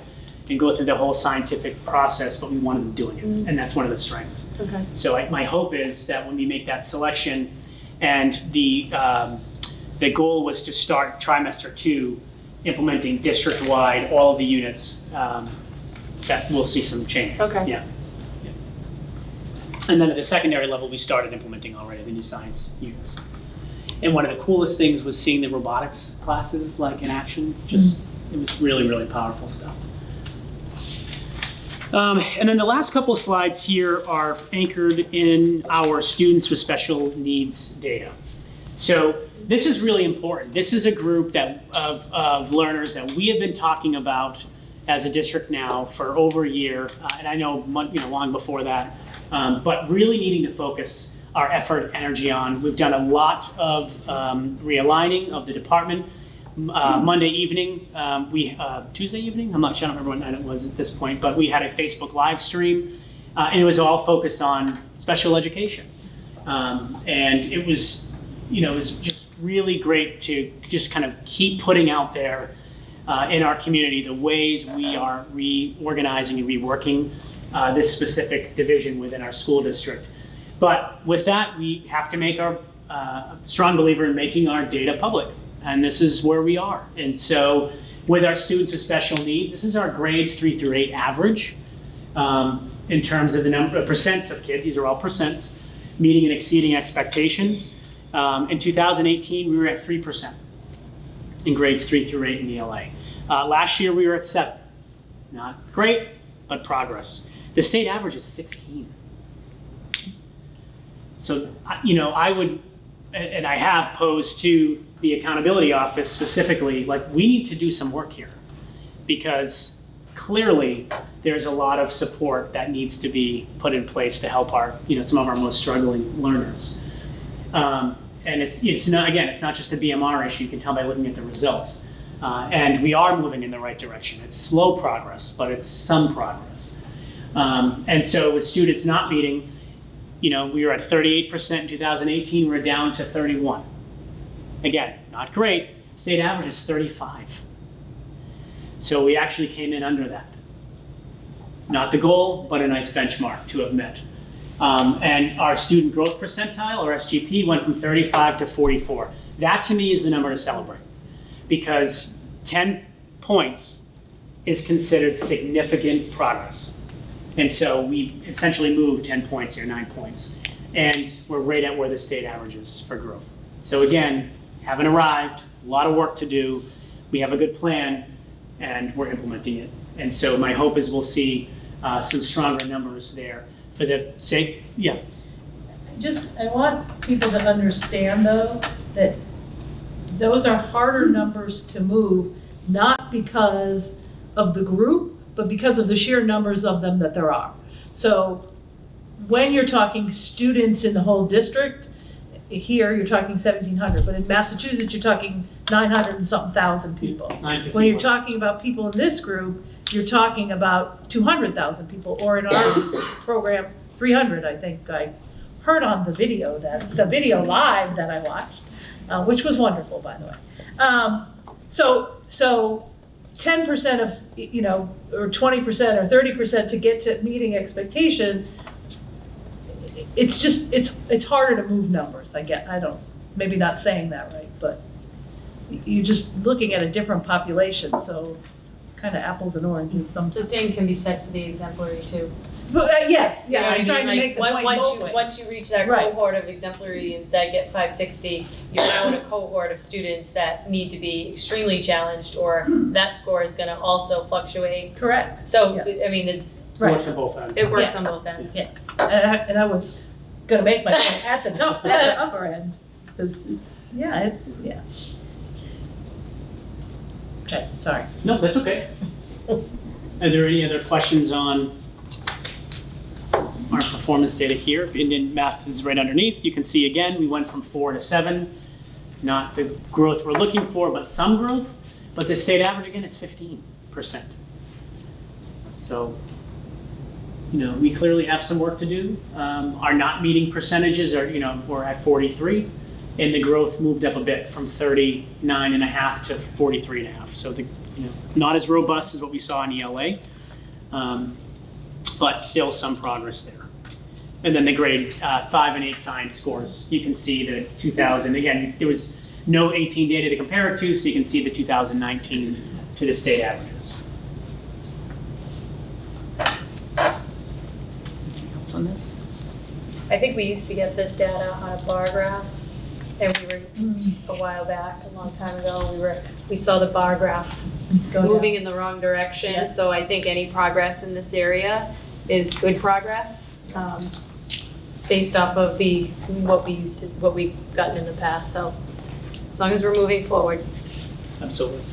and go through the whole scientific process, but we wanted them doing it, and that's one of the strengths. Okay. So my hope is that when we make that selection, and the goal was to start trimester 2, implementing district-wide all of the units, that we'll see some changes. Okay. Yeah. And then at the secondary level, we started implementing already the new science units. And one of the coolest things was seeing the robotics classes like in action. It was really, really powerful stuff. And then the last couple slides here are anchored in our students with special needs data. So this is really important. This is a group of learners that we have been talking about as a district now for over a year, and I know long before that, but really needing to focus our effort, energy on. We've done a lot of realigning of the department. Monday evening, Tuesday evening, I don't remember what night it was at this point, but we had a Facebook live stream, and it was all focused on special education. And it was just really great to just kind of keep putting out there in our community the ways we are reorganizing and reworking this specific division within our school district. But with that, we have to make our strong believer in making our data public. And this is where we are. And so with our students with special needs, this is our grades 3 through 8 average in terms of the number of percents of kids. These are all percents meeting and exceeding expectations. In 2018, we were at 3% in grades 3 through 8 in ELA. Last year, we were at 7. Not great, but progress. The state average is 16. So, I would, and I have posed to the accountability office specifically, like, we need to do some work here, because clearly there's a lot of support that needs to be put in place to help our, some of our most struggling learners. And it's not just a BMR issue. You can tell by looking at the results. And we are moving in the right direction. It's slow progress, but it's some progress. And so with students not meeting, we were at 38% in 2018. We're down to 31. Again, not great. State average is 35. So we actually came in under that. Not the goal, but a nice benchmark to have met. And our student growth percentile, or SGP, went from 35 to 44. That to me is the number to celebrate, because 10 points is considered significant progress. And so we essentially moved 10 points here, 9 points. And we're right at where the state average is for growth. So again, haven't arrived, a lot of work to do. We have a good plan and we're implementing it. And so my hope is we'll see some stronger numbers there for the sake, yeah. I want people to understand though, that those are harder numbers to move, not because of the group, but because of the sheer numbers of them that there are. So when you're talking students in the whole district, here you're talking 1,700, but in Massachusetts you're talking 900 and something thousand people. When you're talking about people in this group, you're talking about 200,000 people, or in our program, 300, I think I heard on the video live that I watched, which was wonderful, by the way. So 10% of, or 20% or 30% to get to meeting expectation, it's harder to move numbers. Maybe not saying that right, but you're just looking at a different population, so kind of apples and oranges sometimes. The same can be said for the exemplary too. But, yes, You know yeah, what I I'm trying mean? to make the Like, point once both you, ways. once you reach that Right. cohort of exemplary and that get 560, you're now in a cohort of students that need to be extremely challenged, or that score is gonna also fluctuate. Correct. So, Yeah. I mean, there's, Works on both ends. it works Yeah. on both ends. Yeah, and I was gonna make my point at the upper end, because yeah. Okay, sorry. No, that's okay. Are there any other questions on our performance data here? And then math is right underneath. You can see again, we went from 4 to 7. Not the growth we're looking for, but some growth. But the state average again is 15%. So, we clearly have some work to do. Our not meeting percentages are, we're at 43. And the growth moved up a bit from 39.5 to 43.5. So not as robust as what we saw in ELA, but still some progress there. And then the grade 5 and 8 science scores. You can see the 2000, again, there was no 18 data to compare it to, so you can see the 2019 to the state averages. Anything else on this? I think we used to get this data on a bar graph, and we were, a while back, a long time ago, we saw the bar graph moving in the wrong direction. Yeah. So I think any progress in this area is good progress, based off of what we've gotten in the past. So as long as we're moving forward. Absolutely.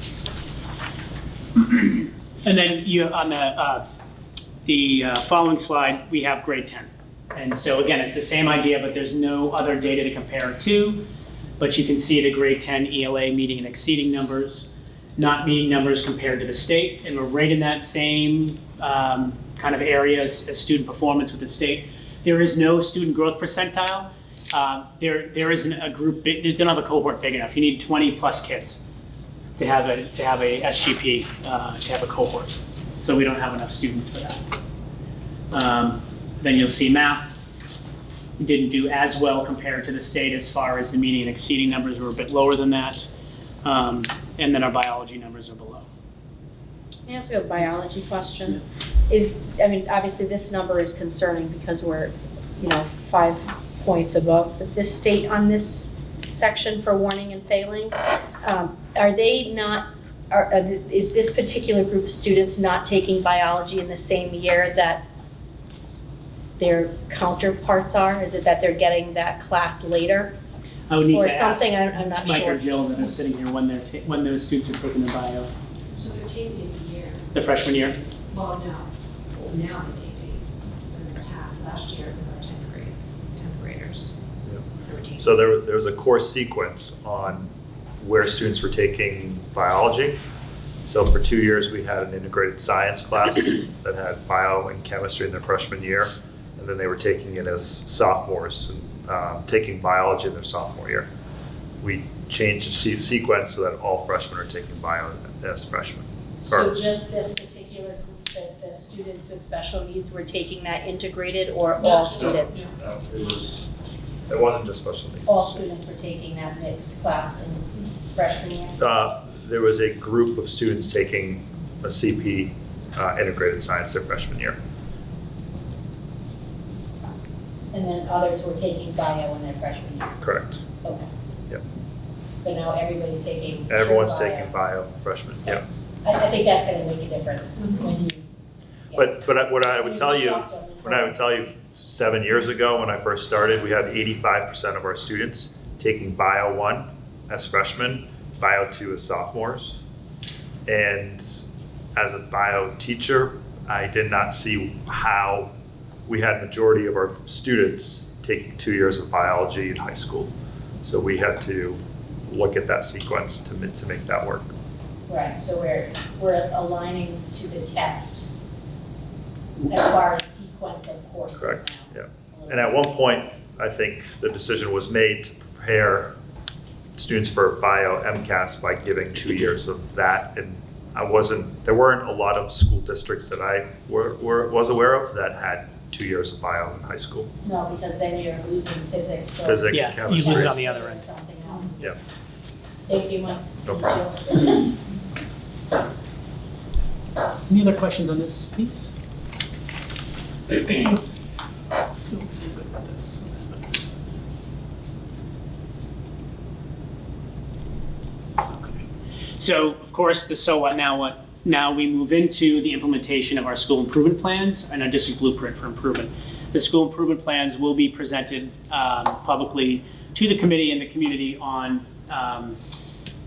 And then on the following slide, we have grade 10. And so again, it's the same idea, but there's no other data to compare it to. But you can see the grade 10 ELA meeting and exceeding numbers, not meeting numbers compared to the state. And we're right in that same kind of areas of student performance with the state. There is no student growth percentile. There isn't a group, they don't have a cohort big enough. You need 20 plus kids to have a SGP, to have a cohort. So we don't have enough students for that. Then you'll see math didn't do as well compared to the state as far as the meeting and exceeding numbers were a bit lower than that. And then our biology numbers are below. Let me ask you a biology question. Obviously this number is concerning because we're, 5 points above the state on this section for warning and failing. Is this particular group of students not taking biology in the same year that their counterparts are? Is it that they're getting that class later? I would need Or to ask something, I'm not Mike sure. or Jill that are sitting here when those students are taking the bio. So they're taking a year. The freshman year? Well, no. Now they may be. In the past, last year, it was our 10th graders. They were taking. So there was a course sequence on where students were taking biology. So for 2 years, we had an integrated science class that had bio and chemistry in their freshman year. And then they were taking it as sophomores and taking biology in their sophomore year. We changed the sequence so that all freshmen are taking bio as freshmen. So just this particular group, this students with special needs were taking that integrated, or all students? No, it wasn't just special needs. All students were taking that mixed class in freshman year? There was a group of students taking a CP integrated science their freshman year. And then others were taking bio in their freshman year? Correct. Okay. Yep. But now everybody's taking. Everyone's pure taking bio freshman. Yep. I think that's gonna make a difference when you. yeah. But what I would tell you, 7 years ago when I first started, we had 85% of our students taking bio 1 as freshmen, bio 2 as sophomores. And as a bio teacher, I did not see how we had majority of our students taking 2 years of biology in high school. So we had to look at that sequence to make that work. Right, so we're aligning to the test as far as sequence of courses now. Correct, yeah. And at one point, I think the decision was made to prepare students for bio MCAS by giving 2 years of that. And there weren't a lot of school districts that I was aware of that had 2 years of bio in high school. No, because then you're losing physics or. Physics, Yeah, chemistry. you lose it on the other end. Something else. Yeah, Thank you, Mike. no problem. Any other questions on this piece? Still don't see good about this. Okay. So, of course, the so what, now what? Now we move into the implementation of our school improvement plans and our district blueprint for improvement. The school improvement plans will be presented publicly to the committee and the community on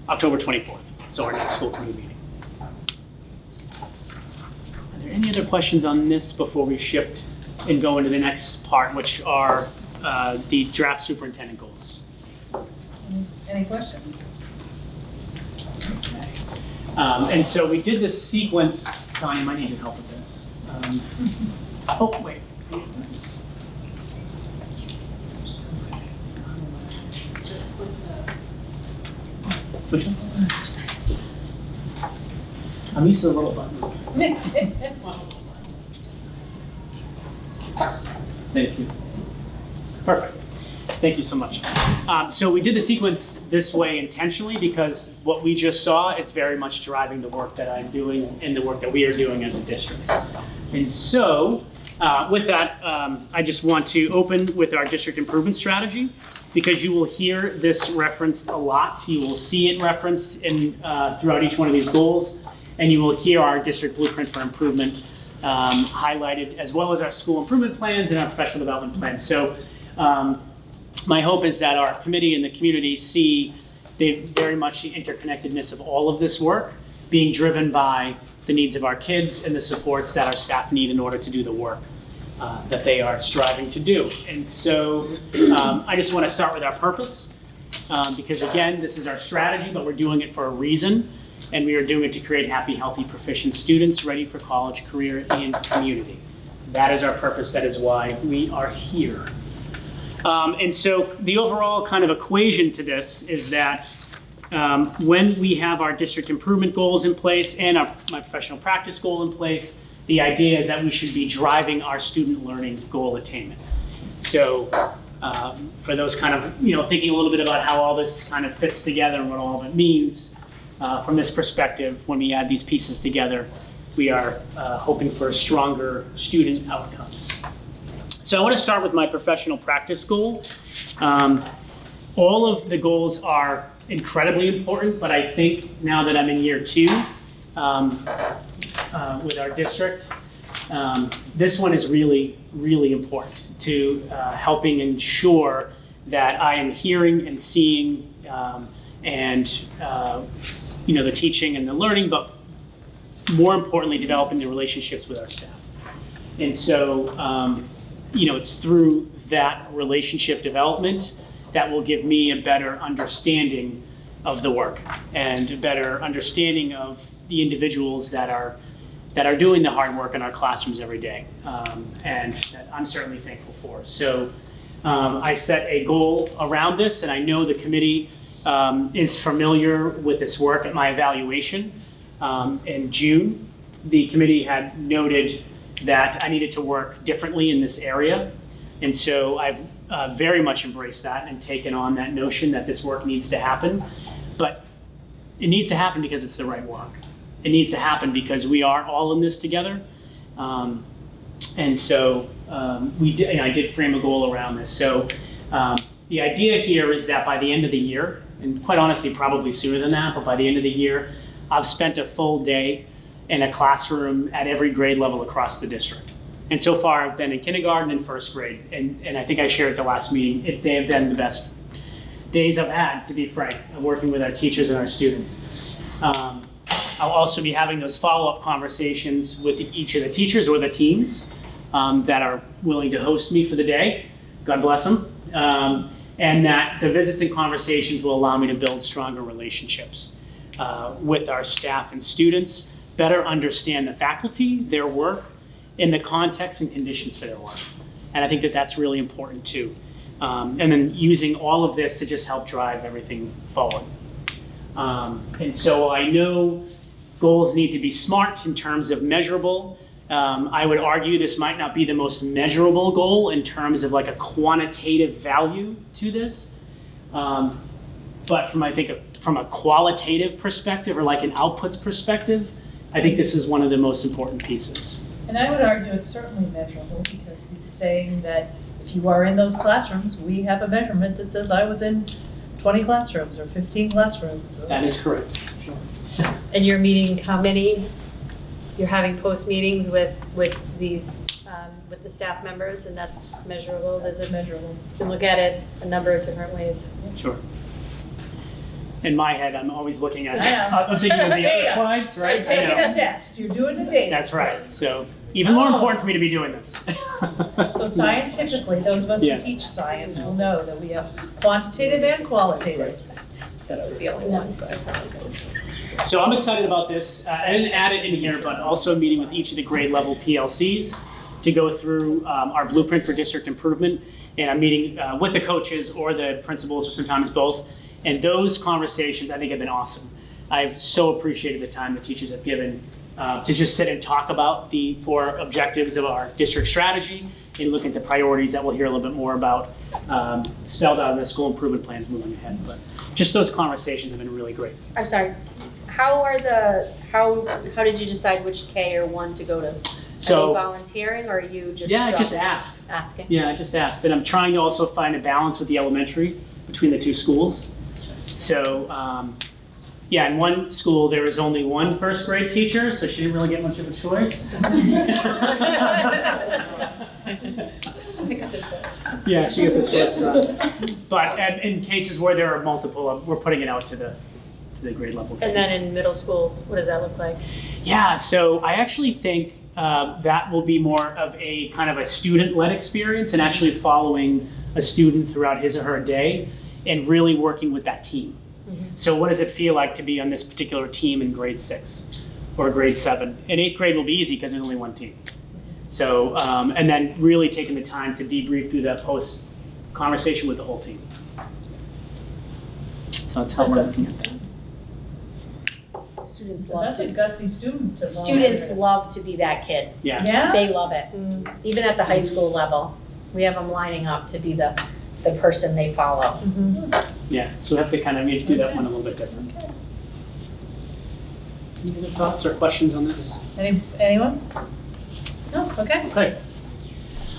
October 24th, so our next school committee meeting. Are there any other questions on this before we shift and go into the next part, which are the draft superintendent goals? Any questions? Okay. And so we did this sequence. Tanya, I might need your help with this. Oh, wait. Which one? I'm used to the little button. Thank you. Perfect. Thank you so much. So we did the sequence this way intentionally because what we just saw is very much driving the work that I'm doing and the work that we are doing as a district. And so with that, I just want to open with our district improvement strategy because you will hear this referenced a lot. You will see it referenced in throughout each one of these goals, and you will hear our district blueprint for improvement highlighted, as well as our school improvement plans and our professional development plans. So my hope is that our committee and the community see very much the interconnectedness of all of this work being driven by the needs of our kids and the supports that our staff need in order to do the work that they are striving to do. And so I just want to start with our purpose because again, this is our strategy, but we're doing it for a reason. And we are doing it to create happy, healthy, proficient students ready for college, career, and community. That is our purpose. That is why we are here. And so the overall kind of equation to this is that when we have our district improvement goals in place and my professional practice goal in place, the idea is that we should be driving our student learning goal attainment. So for those kind of, thinking a little bit about how all this kind of fits together and what all of it means, from this perspective, when we add these pieces together, we are hoping for stronger student outcomes. So I want to start with my professional practice goal. All of the goals are incredibly important, but I think now that I'm in year 2 with our district, this one is really, really important to helping ensure that I am hearing and seeing the teaching and the learning, but more importantly, developing the relationships with our staff. And so, it's through that relationship development that will give me a better understanding of the work and a better understanding of the individuals that are doing the hard work in our classrooms every day, and that I'm certainly thankful for. So I set a goal around this, and I know the committee is familiar with this work. At my evaluation in June, the committee had noted that I needed to work differently in this area. And so I've very much embraced that and taken on that notion that this work needs to happen. But it needs to happen because it's the right work. It needs to happen because we are all in this together. And so I did frame a goal around this. So the idea here is that by the end of the year, and quite honestly, probably sooner than that, but by the end of the year, I've spent a full day in a classroom at every grade level across the district. And so far, I've been in kindergarten and first grade. And I think I shared at the last meeting, they have been the best days I've had, to be frank, working with our teachers and our students. I'll also be having those follow-up conversations with each of the teachers or the teams that are willing to host me for the day. God bless them. And that the visits and conversations will allow me to build stronger relationships with our staff and students, better understand the faculty, their work, and the context and conditions for their work. And I think that that's really important too. And then using all of this to just help drive everything forward. And so I know goals need to be smart in terms of measurable. I would argue this might not be the most measurable goal in terms of like a quantitative value to this. But from a qualitative perspective or like an outputs perspective, I think this is one of the most important pieces. And I would argue it's certainly measurable because he's saying that if you are in those classrooms, we have a measurement that says I was in 20 classrooms or 15 classrooms. That is correct. Sure. And you're meeting how many? You're having post meetings with these with the staff members, and that's measurable. Is it measurable? You can look at it a number of different ways. Sure. In my head, I'm always looking at I'm thinking of the other slides, right? You're taking a test. You're doing the data. That's right. So even more important for me to be doing this. So scientifically, those of us who teach science will know that we have quantitative and qualitative. That I was the only one, so I apologize. So I'm excited about this. I didn't add it in here, but also meeting with each of the grade level PLCs to go through our blueprint for district improvement. And I'm meeting with the coaches or the principals or sometimes both. And those conversations I think have been awesome. I've so appreciated the time the teachers have given to just sit and talk about the 4 objectives of our district strategy and look at the priorities that we'll hear a little bit more about spelled out in the school improvement plans moving ahead. But just those conversations have been really great. I'm sorry. How did you decide which K or 1 to go to? Are you volunteering or are you just I just asked. Asking? Yeah, I just asked. And I'm trying to also find a balance with the elementary between the 2 schools. So, in one school, there was only 1 first grade teacher, so she didn't really get much of a choice. Yeah, she got the short straw. But in cases where there are multiple, we're putting it out to the grade level. And then in middle school, what does that look like? Yeah, so I actually think that will be more of a kind of a student-led experience and actually following a student throughout his or her day and really working with that team. Mm-hmm. So what does it feel like to be on this particular team in grade 6 or grade 7? In 8th grade will be easy because there's only 1 team. So, and then really taking the time to debrief through that post conversation with the whole team. So that's how we're looking at that. Students love That's a gutsy student. To Students love to be that kid. Yeah. They love it. Even at the high school level, we have them lining up to be the person they follow. Yeah, so we have to kind of do that one a little bit different. Any other thoughts or questions on this? Anyone? No? Okay. Okay.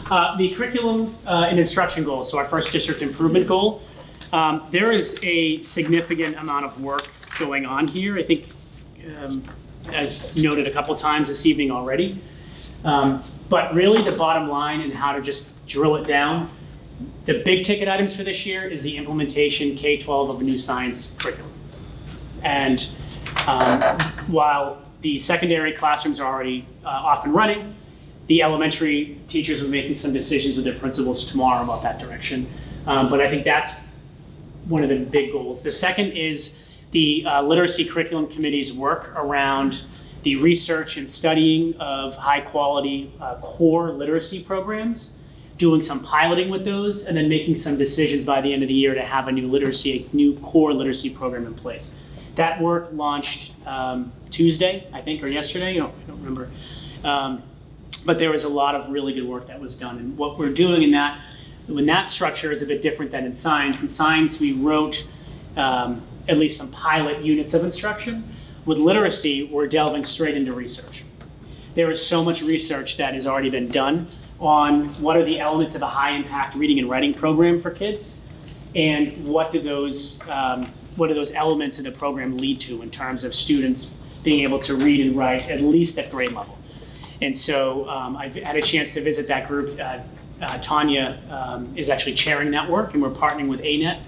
The curriculum and instruction goals, so our first district improvement goal. There is a significant amount of work going on here. I think, as noted a couple times this evening already. But really the bottom line and how to just drill it down, the big ticket items for this year is the implementation K-12 of a new science curriculum. And while the secondary classrooms are already off and running, the elementary teachers are making some decisions with their principals tomorrow about that direction. But I think that's one of the big goals. The second is the Literacy Curriculum Committee's work around the research and studying of high quality core literacy programs, doing some piloting with those, and then making some decisions by the end of the year to have a new core literacy program in place. That work launched Tuesday, I think, or yesterday, I don't remember. But there was a lot of really good work that was done. And what we're doing in that structure is a bit different than in science. In science, we wrote at least some pilot units of instruction. With literacy, we're delving straight into research. There is so much research that has already been done on what are the elements of a high-impact reading and writing program for kids, and what do those elements of the program lead to in terms of students being able to read and write at least at grade level. And so I've had a chance to visit that group. Tanya is actually chairing that work, and we're partnering with ANET,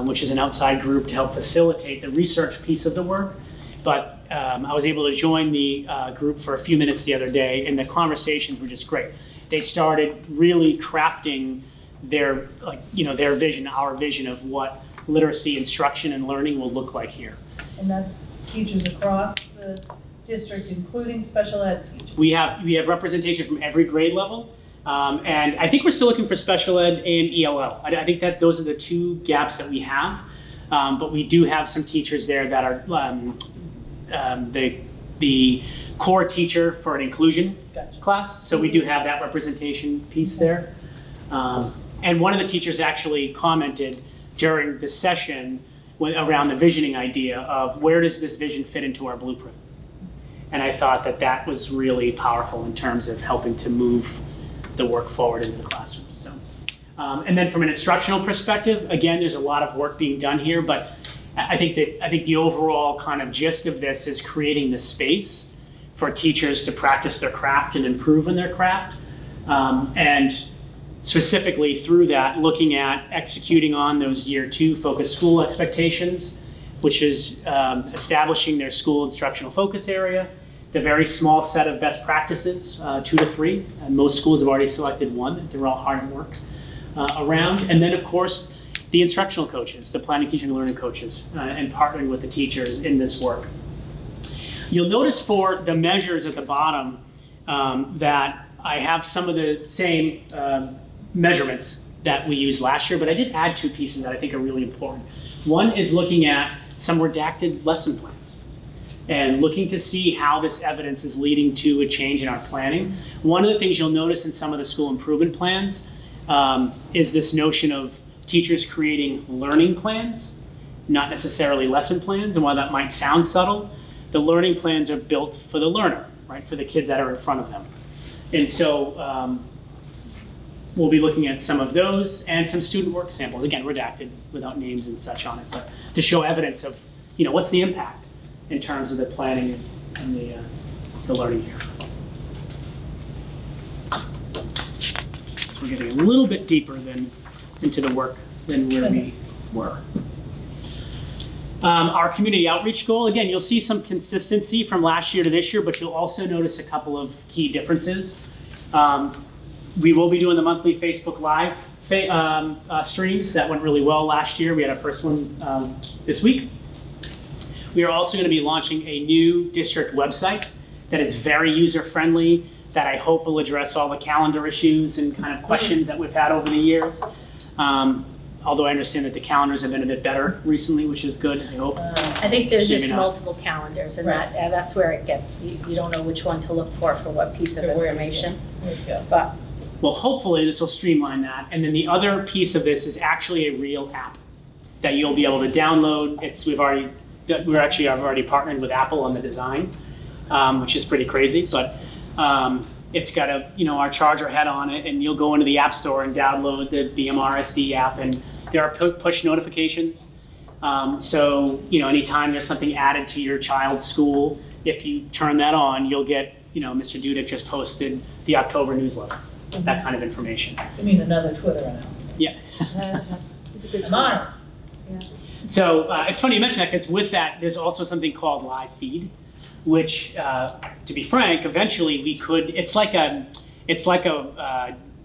which is an outside group to help facilitate the research piece of the work. But I was able to join the group for a few minutes the other day, and the conversations were just great. They started really crafting their vision, our vision of what literacy instruction and learning will look like here. And that's teachers across the district, including special ed teachers? We have representation from every grade level, and I think we're still looking for special ed and ELL. I think that those are the two gaps that we have, but we do have some teachers there that are the core teacher for an inclusion class, so we do have that representation piece there. And one of the teachers actually commented during the session around the visioning idea of where does this vision fit into our blueprint? And I thought that was really powerful in terms of helping to move the work forward into the classroom. So, and then from an instructional perspective, again, there's a lot of work being done here, but I think the overall kind of gist of this is creating the space for teachers to practice their craft and improve in their craft, and specifically through that, looking at executing on those year 2 focused school expectations, which is establishing their school instructional focus area, the very small set of best practices, 2 to 3, and most schools have already selected 1 that they're all hard at work around, and then of course the instructional coaches, the planning, teaching, and learning coaches, and partnering with the teachers in this work. You'll notice for the measures at the bottom that I have some of the same measurements that we used last year, but I did add 2 pieces that I think are really important. One is looking at some redacted lesson plans and looking to see how this evidence is leading to a change in our planning. One of the things you'll notice in some of the school improvement plans is this notion of teachers creating learning plans, not necessarily lesson plans. And while that might sound subtle, the learning plans are built for the learner, right? For the kids that are in front of them. And so we'll be looking at some of those and some student work samples, again, redacted without names and such on it, but to show evidence of, what's the impact in terms of the planning and the learning here. So we're getting a little bit deeper into the work than where we were. Our community outreach goal, again, you'll see some consistency from last year to this year, but you'll also notice a couple of key differences. We will be doing the monthly Facebook Live streams. That went really well last year. We had our first one this week. We are also going to be launching a new district website that is very user-friendly, that I hope will address all the calendar issues and kind of questions that we've had over the years. Although I understand that the calendars have been a bit better recently, which is good, I hope. I think there's Maybe just not. multiple calendars, and Right. that's where it gets, you don't know which one to look for what piece of information. There you go. But Well, hopefully this will streamline that. And then the other piece of this is actually a real app that you'll be able to download. I've already partnered with Apple on the design, which is pretty crazy, but it's got our charger head on it, and you'll go into the App Store and download the BMRSD app, and there are push notifications. So anytime there's something added to your child's school, if you turn that on, you'll get, Mr. Dudek just posted the October newsletter, that kind of information. You mean another Twitter announcement? Yeah. it's a good I'm on it. So it's funny you mention that, because with that, there's also something called live feed, which, to be frank, eventually we could. It's like a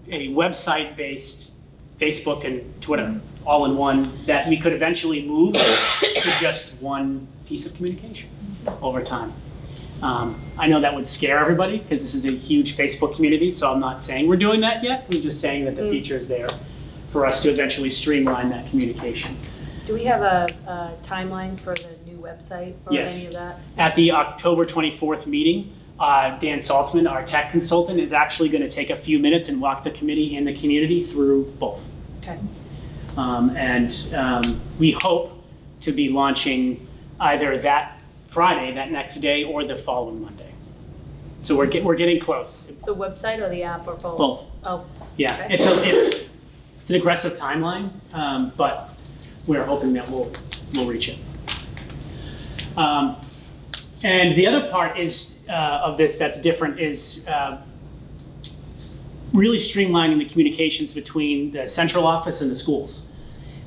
website-based Facebook and Twitter all in one that we could eventually move to just one piece of communication over time. I know that would scare everybody because this is a huge Facebook community, so I'm not saying we're doing that yet. I'm just saying that the feature is there for us to eventually streamline that communication. Do we have a timeline for the new website or Yes. any of that? At the October 24th meeting, Dan Saltzman, our tech consultant, is actually going to take a few minutes and walk the committee and the community through both. Okay. We hope to be launching either that Friday, that next day, or the following Monday. So we're getting close. The website or the app or both? Both. Oh. Yeah, Okay. it's an aggressive timeline, but we're hoping that we'll reach it. And the other part is of this that's different is really streamlining the communications between the central office and the schools,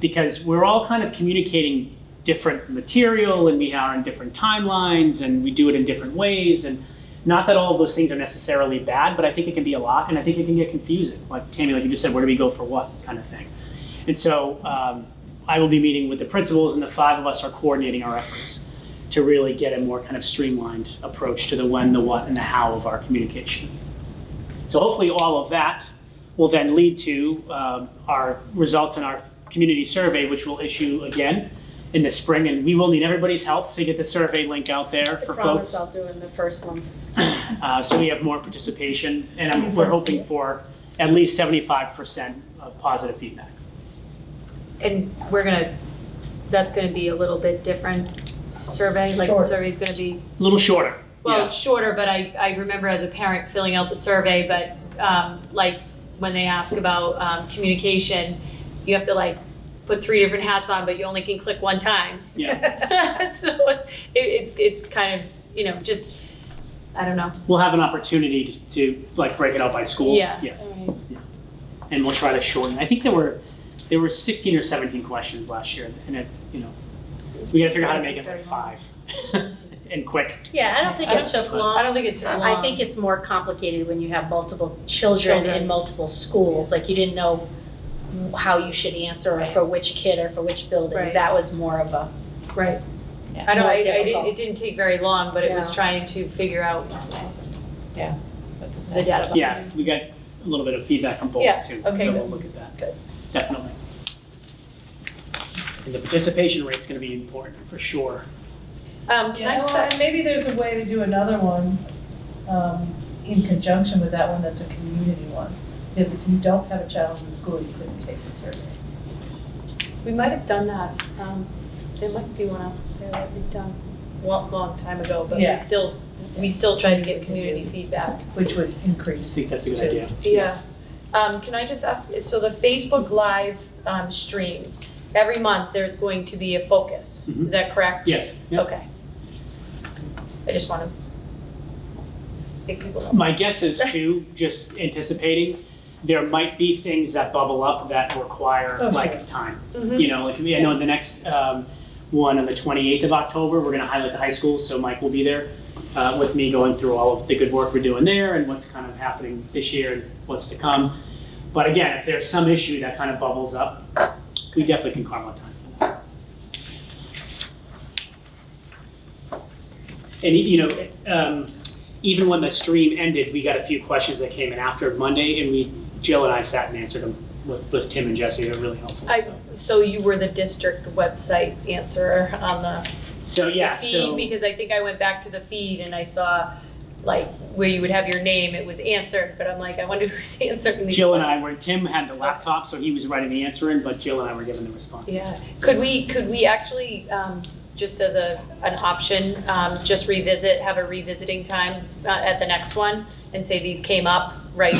because we're all kind of communicating different material and we are in different timelines and we do it in different ways. And not that all of those things are necessarily bad, but I think it can be a lot, and I think it can get confusing. Like Tammy, like you just said, where do we go for what kind of thing? And so I will be meeting with the principals, and the 5 of us are coordinating our efforts to really get a more kind of streamlined approach to the when, the what, and the how of our communication. So hopefully all of that will then lead to our results in our community survey, which we'll issue again in the spring, and we will need everybody's help to get the survey link out there for I promise folks. I'll do it in the first month. So we have more participation, and we're hoping for at least 75% of positive feedback. And that's gonna be a little bit different survey, like the Short. survey's gonna be, A little shorter. well, yeah. it's shorter, but I remember as a parent filling out the survey, but like when they ask about communication, you have to like put 3 different hats on, but you only can click 1 time. Yeah. So it's kind of, just, I don't know. We'll have an opportunity to like break it out by school. Yeah. Yes. All right. And we'll try to shorten. I think there were 16 or 17 questions last year, and we got to figure out how to make it like 5 and quick. Yeah, I don't think it took long. I don't think it took long. I think it's more complicated when you have multiple children in multiple schools, like you didn't know how you should answer or for which kid or for which building. Right. That was more of a. Right. Yeah, I know, more it difficult. didn't take very long, but it was No. trying to figure out What to the say. data. Yeah, we got a little bit of feedback from both Yeah, too. okay, So good. we'll look at that. Good. Definitely. And the participation rate's going to be important for sure. Can I just ask, Maybe there's a way to do another one in conjunction with that one that's a community one. Because if you don't have a child in the school, you couldn't take the survey. we might have done that, there might be one out there that we've done long time ago, but Yeah. we still tried to get community feedback. Which would I increase. think that's a good too. idea. Yeah. Can I just ask, so the Facebook Live streams, every month there's going to be a focus, Mhm. is that correct? Yes. Yep. Okay. I just want to make people know. My guess is too, just anticipating, there might be things that bubble up that require Oh, like sure. time. Mhm. Like I know the next one on the 28th of October, we're going to highlight the high school, so Mike will be there with me going through all of the good work we're doing there and what's kind of happening this year and what's to come. But again, if there's some issue that kind of bubbles up, we definitely can carve out time for that. And even when the stream ended, we got a few questions that came in after Monday, and Jill and I sat and answered them with Tim and Jesse. They're really helpful. So you were the district website answerer on the feed, because I think I went back to the feed and I saw like where you would have your name, it was answered, but I'm like, I wonder who's answering these. Jill and I were, Tim had the laptop, so he was writing the answer in, but Jill and I were giving the responses. Yeah, could we actually, just as an option, just have a revisiting time at the next one and say these came up right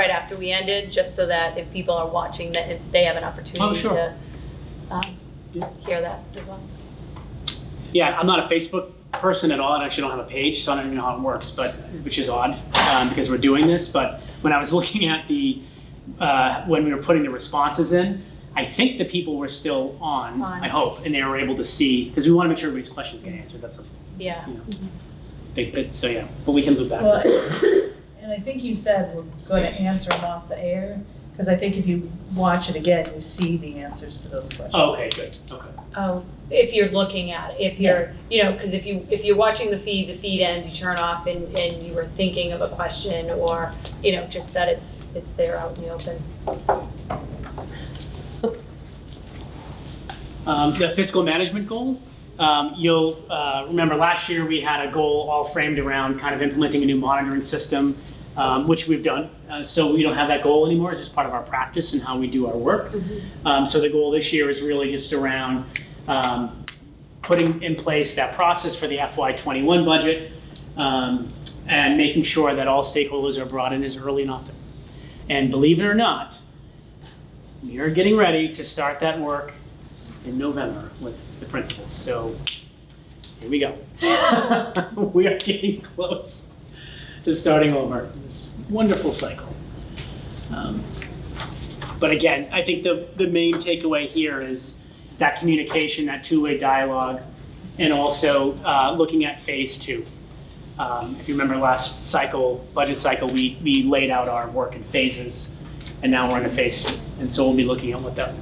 after we ended, just so that if people are watching, that they have an opportunity to hear that as well. Yeah, I'm not a Facebook person at all, and actually don't have a page, so I don't even know how it works, which is odd because we're doing this. But when I was looking at when we were putting the responses in, I think the people were still on. I hope, and they were able to see, because we want to make sure everybody's questions get answered. That's a big bit. So yeah, but we can loop back. Well, and I think you said we're going to answer them off the air, because I think if you watch it again, you see the answers to those questions. Oh, okay, good. Okay. Oh, if you're looking at it, if you're, because if you're watching the feed ends, you turn off and you were thinking of a question, or, just that it's there out in the open. The fiscal management goal, You'll remember last year we had a goal all framed around kind of implementing a new monitoring system, which we've done. So we don't have that goal anymore. It's just part of our practice and how we do our work. So the goal this year is really just around putting in place that process for the FY21 budget and making sure that all stakeholders are brought in as early enough. And believe it or not, we are getting ready to start that work in November with the principals. So here we go. We are getting close to starting over this wonderful cycle. But again, I think the main takeaway here is that communication, that two-way dialogue, and also looking at phase 2. If you remember last cycle, budget cycle, we laid out our work in phases, and now we're in phase 2. And so we'll be looking at what the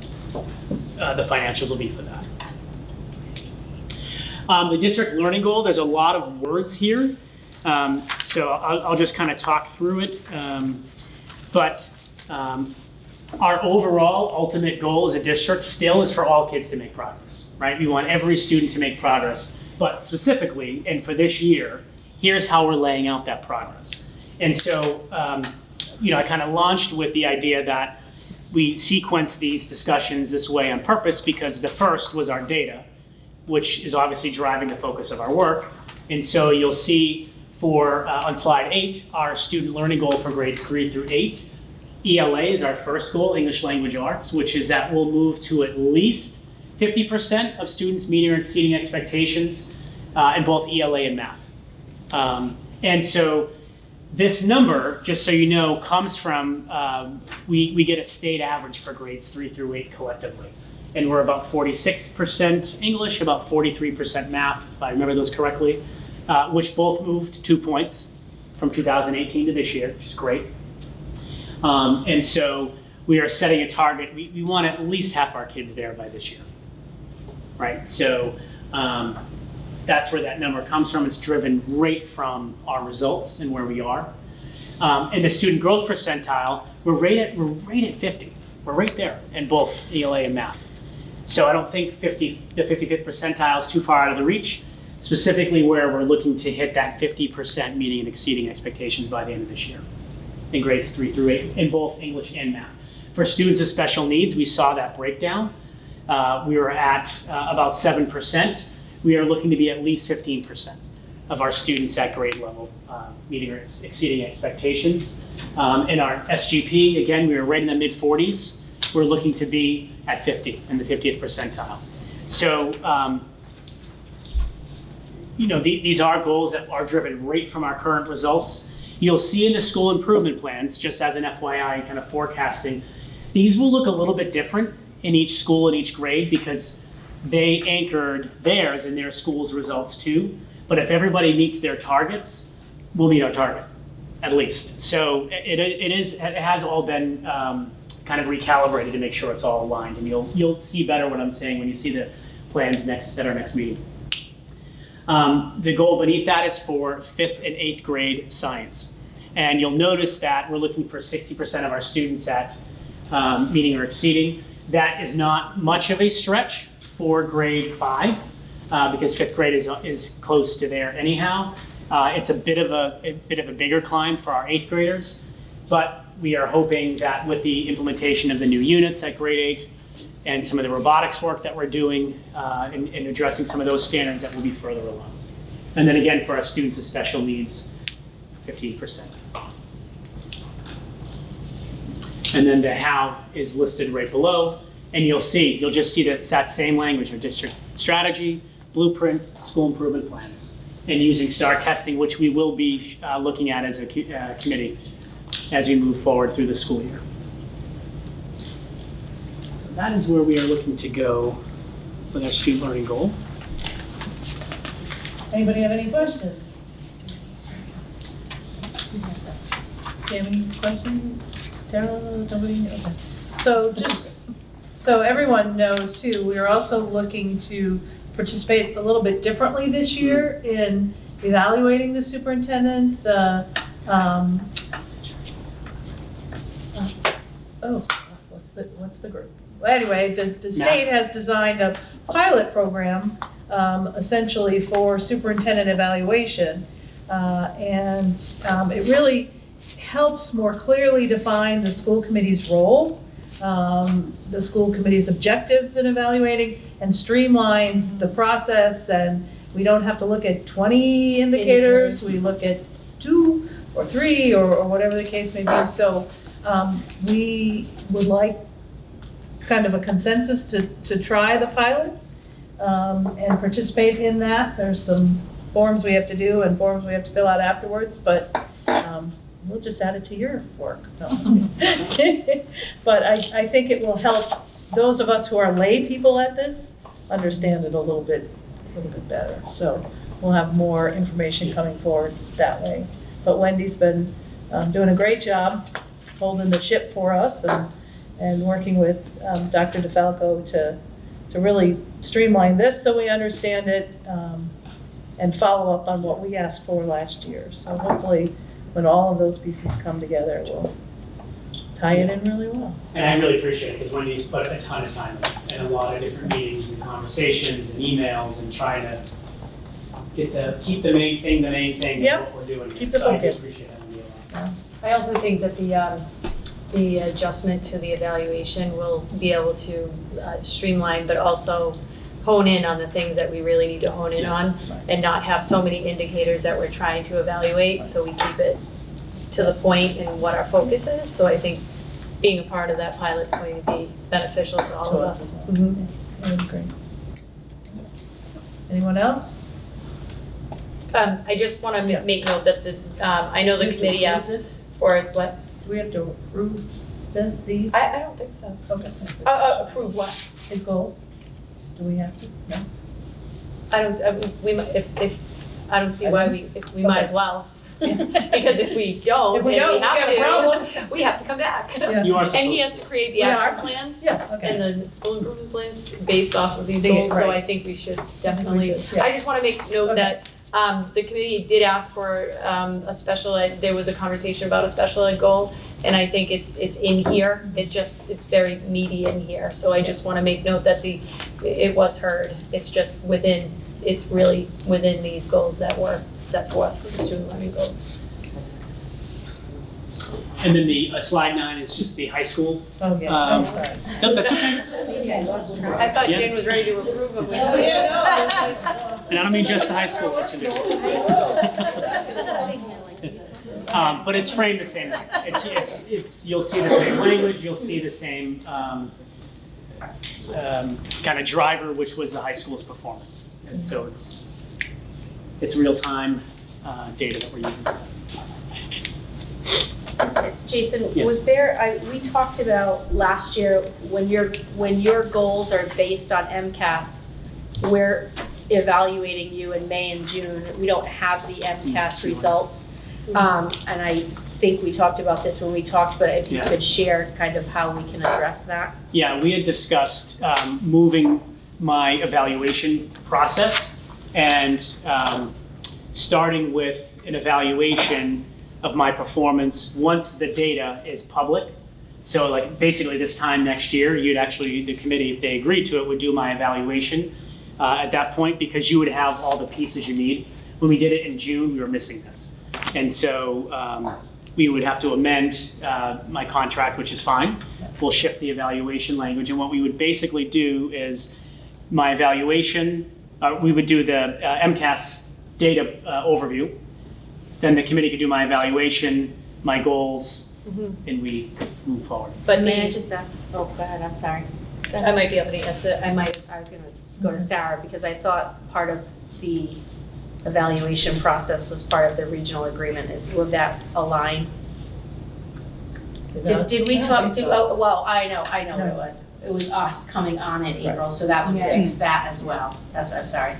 financials will be for that. The district learning goal, there's a lot of words here. So I'll just kind of talk through it. But our overall ultimate goal as a district still is for all kids to make progress, right? We want every student to make progress. But specifically, and for this year, here's how we're laying out that progress. And so, I kind of launched with the idea that we sequence these discussions this way on purpose because the first was our data, which is obviously driving the focus of our work. And so you'll see on slide 8, our student learning goal for grades 3 through 8. ELA is our first goal, English Language Arts, which is that we'll move to at least 50% of students meeting or exceeding expectations in both ELA and math. And so this number, just so you know, comes from, we get a state average for grades 3 through 8 collectively. And we're about 46% English, about 43% math, if I remember those correctly, which both moved 2 points from 2018 to this year, which is great. And so we are setting a target. We want at least half our kids there by this year, right? So that's where that number comes from. It's driven right from our results and where we are. And the student growth percentile, we're right at 50. We're right there in both ELA and math. So I don't think the 55th percentile is too far out of the reach, specifically where we're looking to hit that 50% meeting and exceeding expectations by the end of this year in grades 3 through 8 in both English and math. For students with special needs, we saw that breakdown. We were at about 7%. We are looking to be at least 15% of our students at grade level meeting or exceeding expectations. In our SGP, again, we were right in the mid-40s. We're looking to be at 50 in the 50th percentile. So, these are goals that are driven right from our current results. You'll see in the school improvement plans, just as an FYI kind of forecasting, these will look a little bit different in each school and each grade because they anchored theirs in their school's results too. But if everybody meets their targets, we'll meet our target, at least. So it has all been kind of recalibrated to make sure it's all aligned. And you'll see better what I'm saying when you see the plans at our next meeting. The goal beneath that is for 5th and 8th grade science. And you'll notice that we're looking for 60% of our students at meeting or exceeding. That is not much of a stretch for grade 5 because 5th grade is close to there anyhow. It's a bit of a bigger climb for our 8th graders, but we are hoping that with the implementation of the new units at grade 8 and some of the robotics work that we're doing in addressing some of those standards, that will be further along. And then again, for our students with special needs, 15%. And then the how is listed right below. And you'll just see that it's that same language of district strategy, blueprint, school improvement plans, and using STAR testing, which we will be looking at as a committee as we move forward through the school year. So that is where we are looking to go with our student learning goal. Anybody have any questions? Do you have any questions? Tara, nobody? Okay. So just so everyone knows too, we are also looking to participate a little bit differently this year in evaluating the superintendent, what's the group? Well, anyway, the state has designed a pilot program essentially for superintendent evaluation. It really helps more clearly define the school committee's role, the school committee's objectives in evaluating, and streamlines the process. And we don't have to look at 20 indicators. We look at 2 or 3 or whatever the case may be. So we would like kind of a consensus to try the pilot and participate in that. There's some forms we have to do and forms we have to fill out afterwards, but we'll just add it to your work. No. But I think it will help those of us who are lay people at this understand it a little bit better. So we'll have more information coming forward that way. But Wendy's been doing a great job holding the ship for us and working with Dr. DeFalco to really streamline this so we understand it and follow up on what we asked for last year. So hopefully when all of those pieces come together, we'll tie it in really well. And I really appreciate it because Wendy's put a ton of time in a lot of different meetings and conversations and emails and trying to keep the main thing of what we're doing. Keep the So I do focus. appreciate that Wendy, a lot. I also think that the adjustment to the evaluation will be able to streamline, but also hone in on the things that we really need to hone in on and not have so many indicators that we're trying to evaluate, so we keep it to the point and what our focus is. So I think being a part of that pilot's going to be beneficial to all of us. Mhm. Great. Anyone else? I just want to make note that I know the committee asked for what? Do we have to approve these? I don't think so. Okay. Approve what? His goals? Do we have to? No? I don't see why we might as well. Because if we don't, If we and don't, we we got a problem. we have to come back. Yeah. You are And he has supposed to create the We action are. plans Yeah, okay. and the school improvement plans based off of these goals, so Right. I think we should definitely. should, yeah. I just want to make note Okay. that the committee did ask for a special ed, there was a conversation about a special ed goal, and I think it's in here, it's very meaty in here, so I just want to make note that it was heard, it's really within these goals that were set forth for the student learning goals. And then the slide 9 is just the high school. Oh, yeah. Um, Oh, sorry. No, that's okay. I thought Yeah. Jen was ready to approve of it. Oh, yeah, And I don't mean just the high school. But it's framed the same way. It's you'll see the same language, you'll see the same kind of driver, which was the high school's performance. And so it's real-time data that we're using. Jason, Yes. was we talked about last year, when your goals are based on MCAS, we're evaluating you in May and June. We don't have the MCAS results. And I think we talked about this when we talked, but if you could share kind of how we can address that. Yeah, we had discussed moving my evaluation process and starting with an evaluation of my performance once the data is public. So like basically this time next year, the committee, if they agreed to it, would do my evaluation at that point, because you would have all the pieces you need. When we did it in June, we were missing this. And so we would have to amend my contract, which is fine. We'll shift the evaluation language. And what we would basically do is my evaluation, we would do the MCAS data overview. Then the committee could do my evaluation, my goals, and we move forward. But May I just ask, oh, go ahead, I'm sorry. I might be able to answer, I was gonna go to Sarah, because I thought part of the evaluation process was part of the regional agreement. Would that align? Did we talk, well, I know what it was. It was us coming on in April, so that would fix that as well. That's, I'm sorry.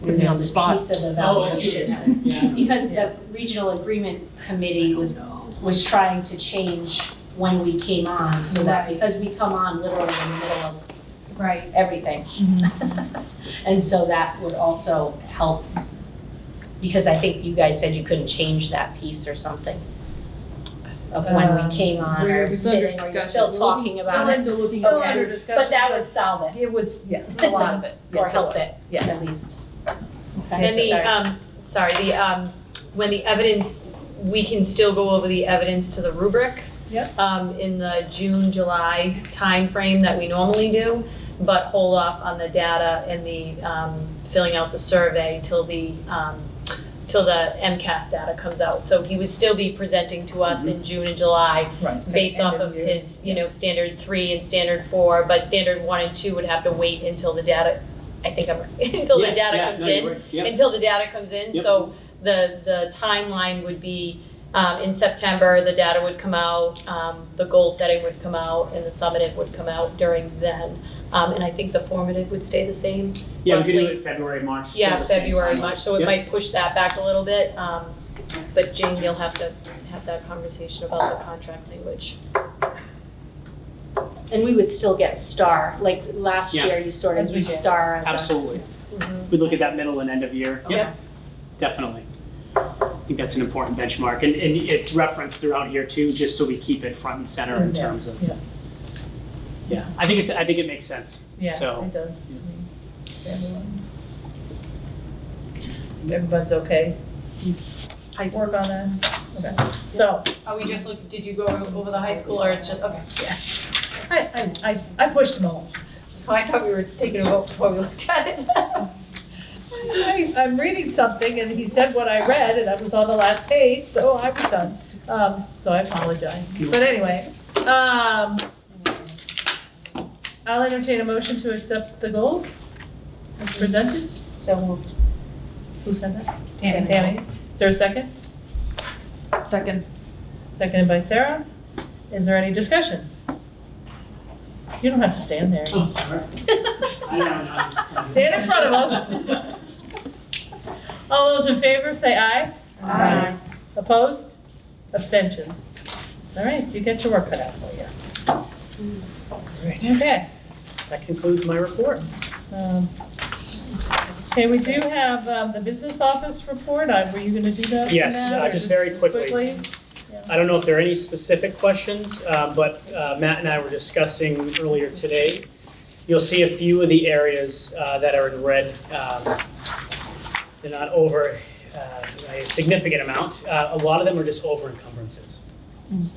Put me on the spot. Piece of Oh, I see what you're evaluation. saying. Yeah. Because the regional agreement committee was trying to change when we came on, so that, because we come on literally in the middle of everything. And so that would also help, because I think you guys said you couldn't change that piece or something. of when we came on We're- or it's sitting, or you're still talking about it. Still under discussion. But that would solve it, It would, yeah, a lot of it. or Yes, it help would. it, Yes. at least. And when the evidence, we can still go over the evidence to the rubric. Yep. In the June, July timeframe that we normally do, but hold off on the data and the, filling out the survey till the MCAS data comes out. So he would still be presenting to us in June and July Right. based End off of year. his, standard 3 and standard 4, but standard 1 and 2 would have to wait until the data, I think I'm right, until the data comes in. Until the data comes in, Yep. so the timeline would be, in September, the data would come out, the goal setting would come out, and the summative would come out during then. And I think the formative would stay the same. Yeah, we could do roughly. it February, March. Yeah, so the same February, timeline. March, so it Yep. might push that back a little bit. But Jane, you'll have to have that conversation about the contract language. And we would still get star, like last Yeah. year, you sort As of we used did. star as a. Absolutely. Mhm. We look at that middle and end of year. Yep. Definitely. I think that's an important benchmark, and it's referenced throughout here too, just so we keep it front and center in Yeah, terms of. yeah. Yeah, I think it makes sense. Yeah, So, it does. Everyone's okay? Work on that? Okay. So, Are we just looking, did you go over the high school, or it's just, okay. I pushed them all. Oh, I thought we were taking a vote before we looked at it. I'm reading something and he said what I read and that was on the last page, so I was done. So I apologize. But anyway, I'll entertain a motion to accept the goals as presented. So moved. Who said that? Tammy. Tammy. Is there a second? Second. Seconded by Sarah. Is there any discussion? You don't have to stand there. Oh, all right. I don't know. Stand in front of us. All those in favor, say aye. Aye. Opposed? Abstentions? All right, you get your work cut out for you. Okay. That concludes my report. Okay, we do have the business office report. Were you going to do that? Yes, Matt, or just very quickly. I don't know if there are any specific questions, but Matt and I were discussing earlier today. You'll see a few of the areas that are in red. They're not over a significant amount. A lot of them are just over encumbrances.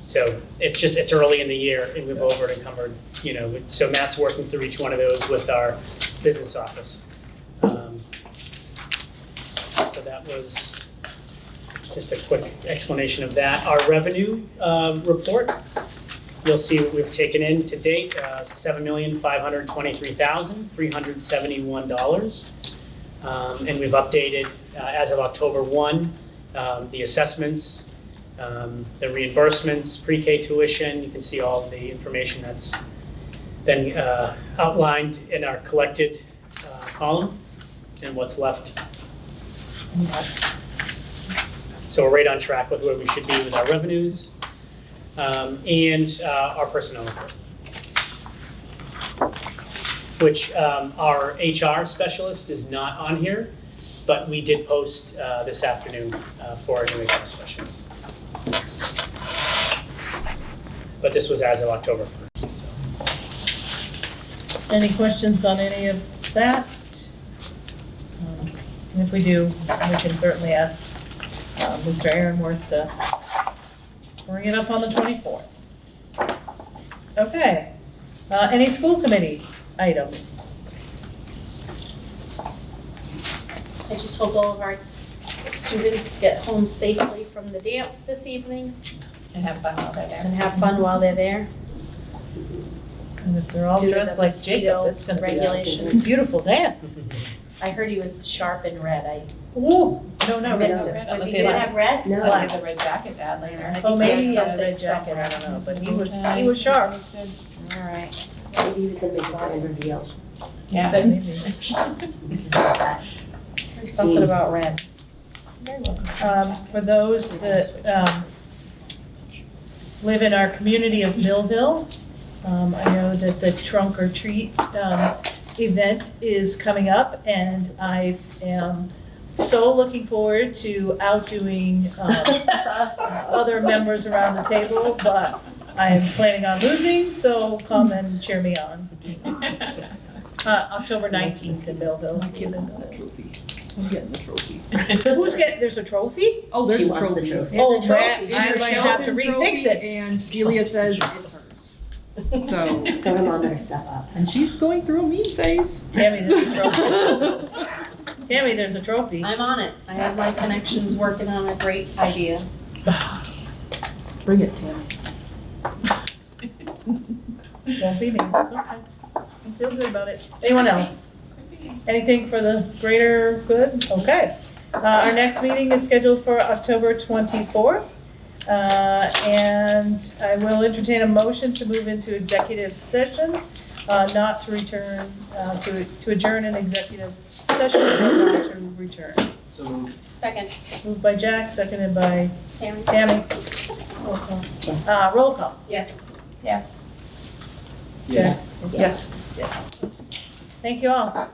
So it's early in the year and we've over encumbered, so Matt's working through each one of those with our business office. So that was just a quick explanation of that. Our revenue report, you'll see what we've taken in to date, $7,523,371. And we've updated, as of October 1, the assessments, the reimbursements, pre-K tuition. You can see all of the information that's been outlined in our collected column and what's left. So we're right on track with where we should be with our revenues and our personnel report, which our HR specialist is not on here, but we did post this afternoon for our new HR specialist. But this was as of October 1st. So. Any questions on any of that? And if we do, we can certainly ask Mr. Aaronworth to bring it up on the 24th. Okay. Any school committee items? I just hope all of our students get home safely from the dance this evening And have fun while they're there. and have fun while they're there. And if they're all Due to dressed the like mosquito Jacob, it's going to be a regulations. beautiful dance. I heard he was sharp in red. Ooh, no, no, missed no. it. Was he gonna have red? No. He has a red jacket to add later. Oh, maybe he had a Something red jacket, I somewhere. don't know, but he was sharp. All right. Maybe he was gonna make a grand reveal. Yeah. Maybe. Something about red. For those that live in our community of Millville, I know that the trunk or treat event is coming up, and I am so looking forward to outdoing other members around the table, but I am planning on losing, so come and cheer me on. October 19th in Millville. I'm getting the trophy. Who's getting, there's a trophy? Oh, there's She a wants the trophy. trophy. Oh, There's a Matt, trophy. I There's might a have to trophy, rethink this. And Celia says it's hers. So, So her mom better step up. and she's going through a mean phase. Tammy, there's a trophy. Tammy, there's a trophy. I'm on it. I have my connections working on a great idea. Bring it, Tammy. Won't be me, it's okay. I feel good about it. Anyone else? Anything for the greater good? Okay. Our next meeting is scheduled for October 24th. And I will entertain a motion to move into executive session, not to return, to adjourn an executive session or not to return. Second. Moved by Jack, seconded by Tammy? Tammy. Roll call. Roll call. Yes. Yes. Yes. Yes. Thank you all.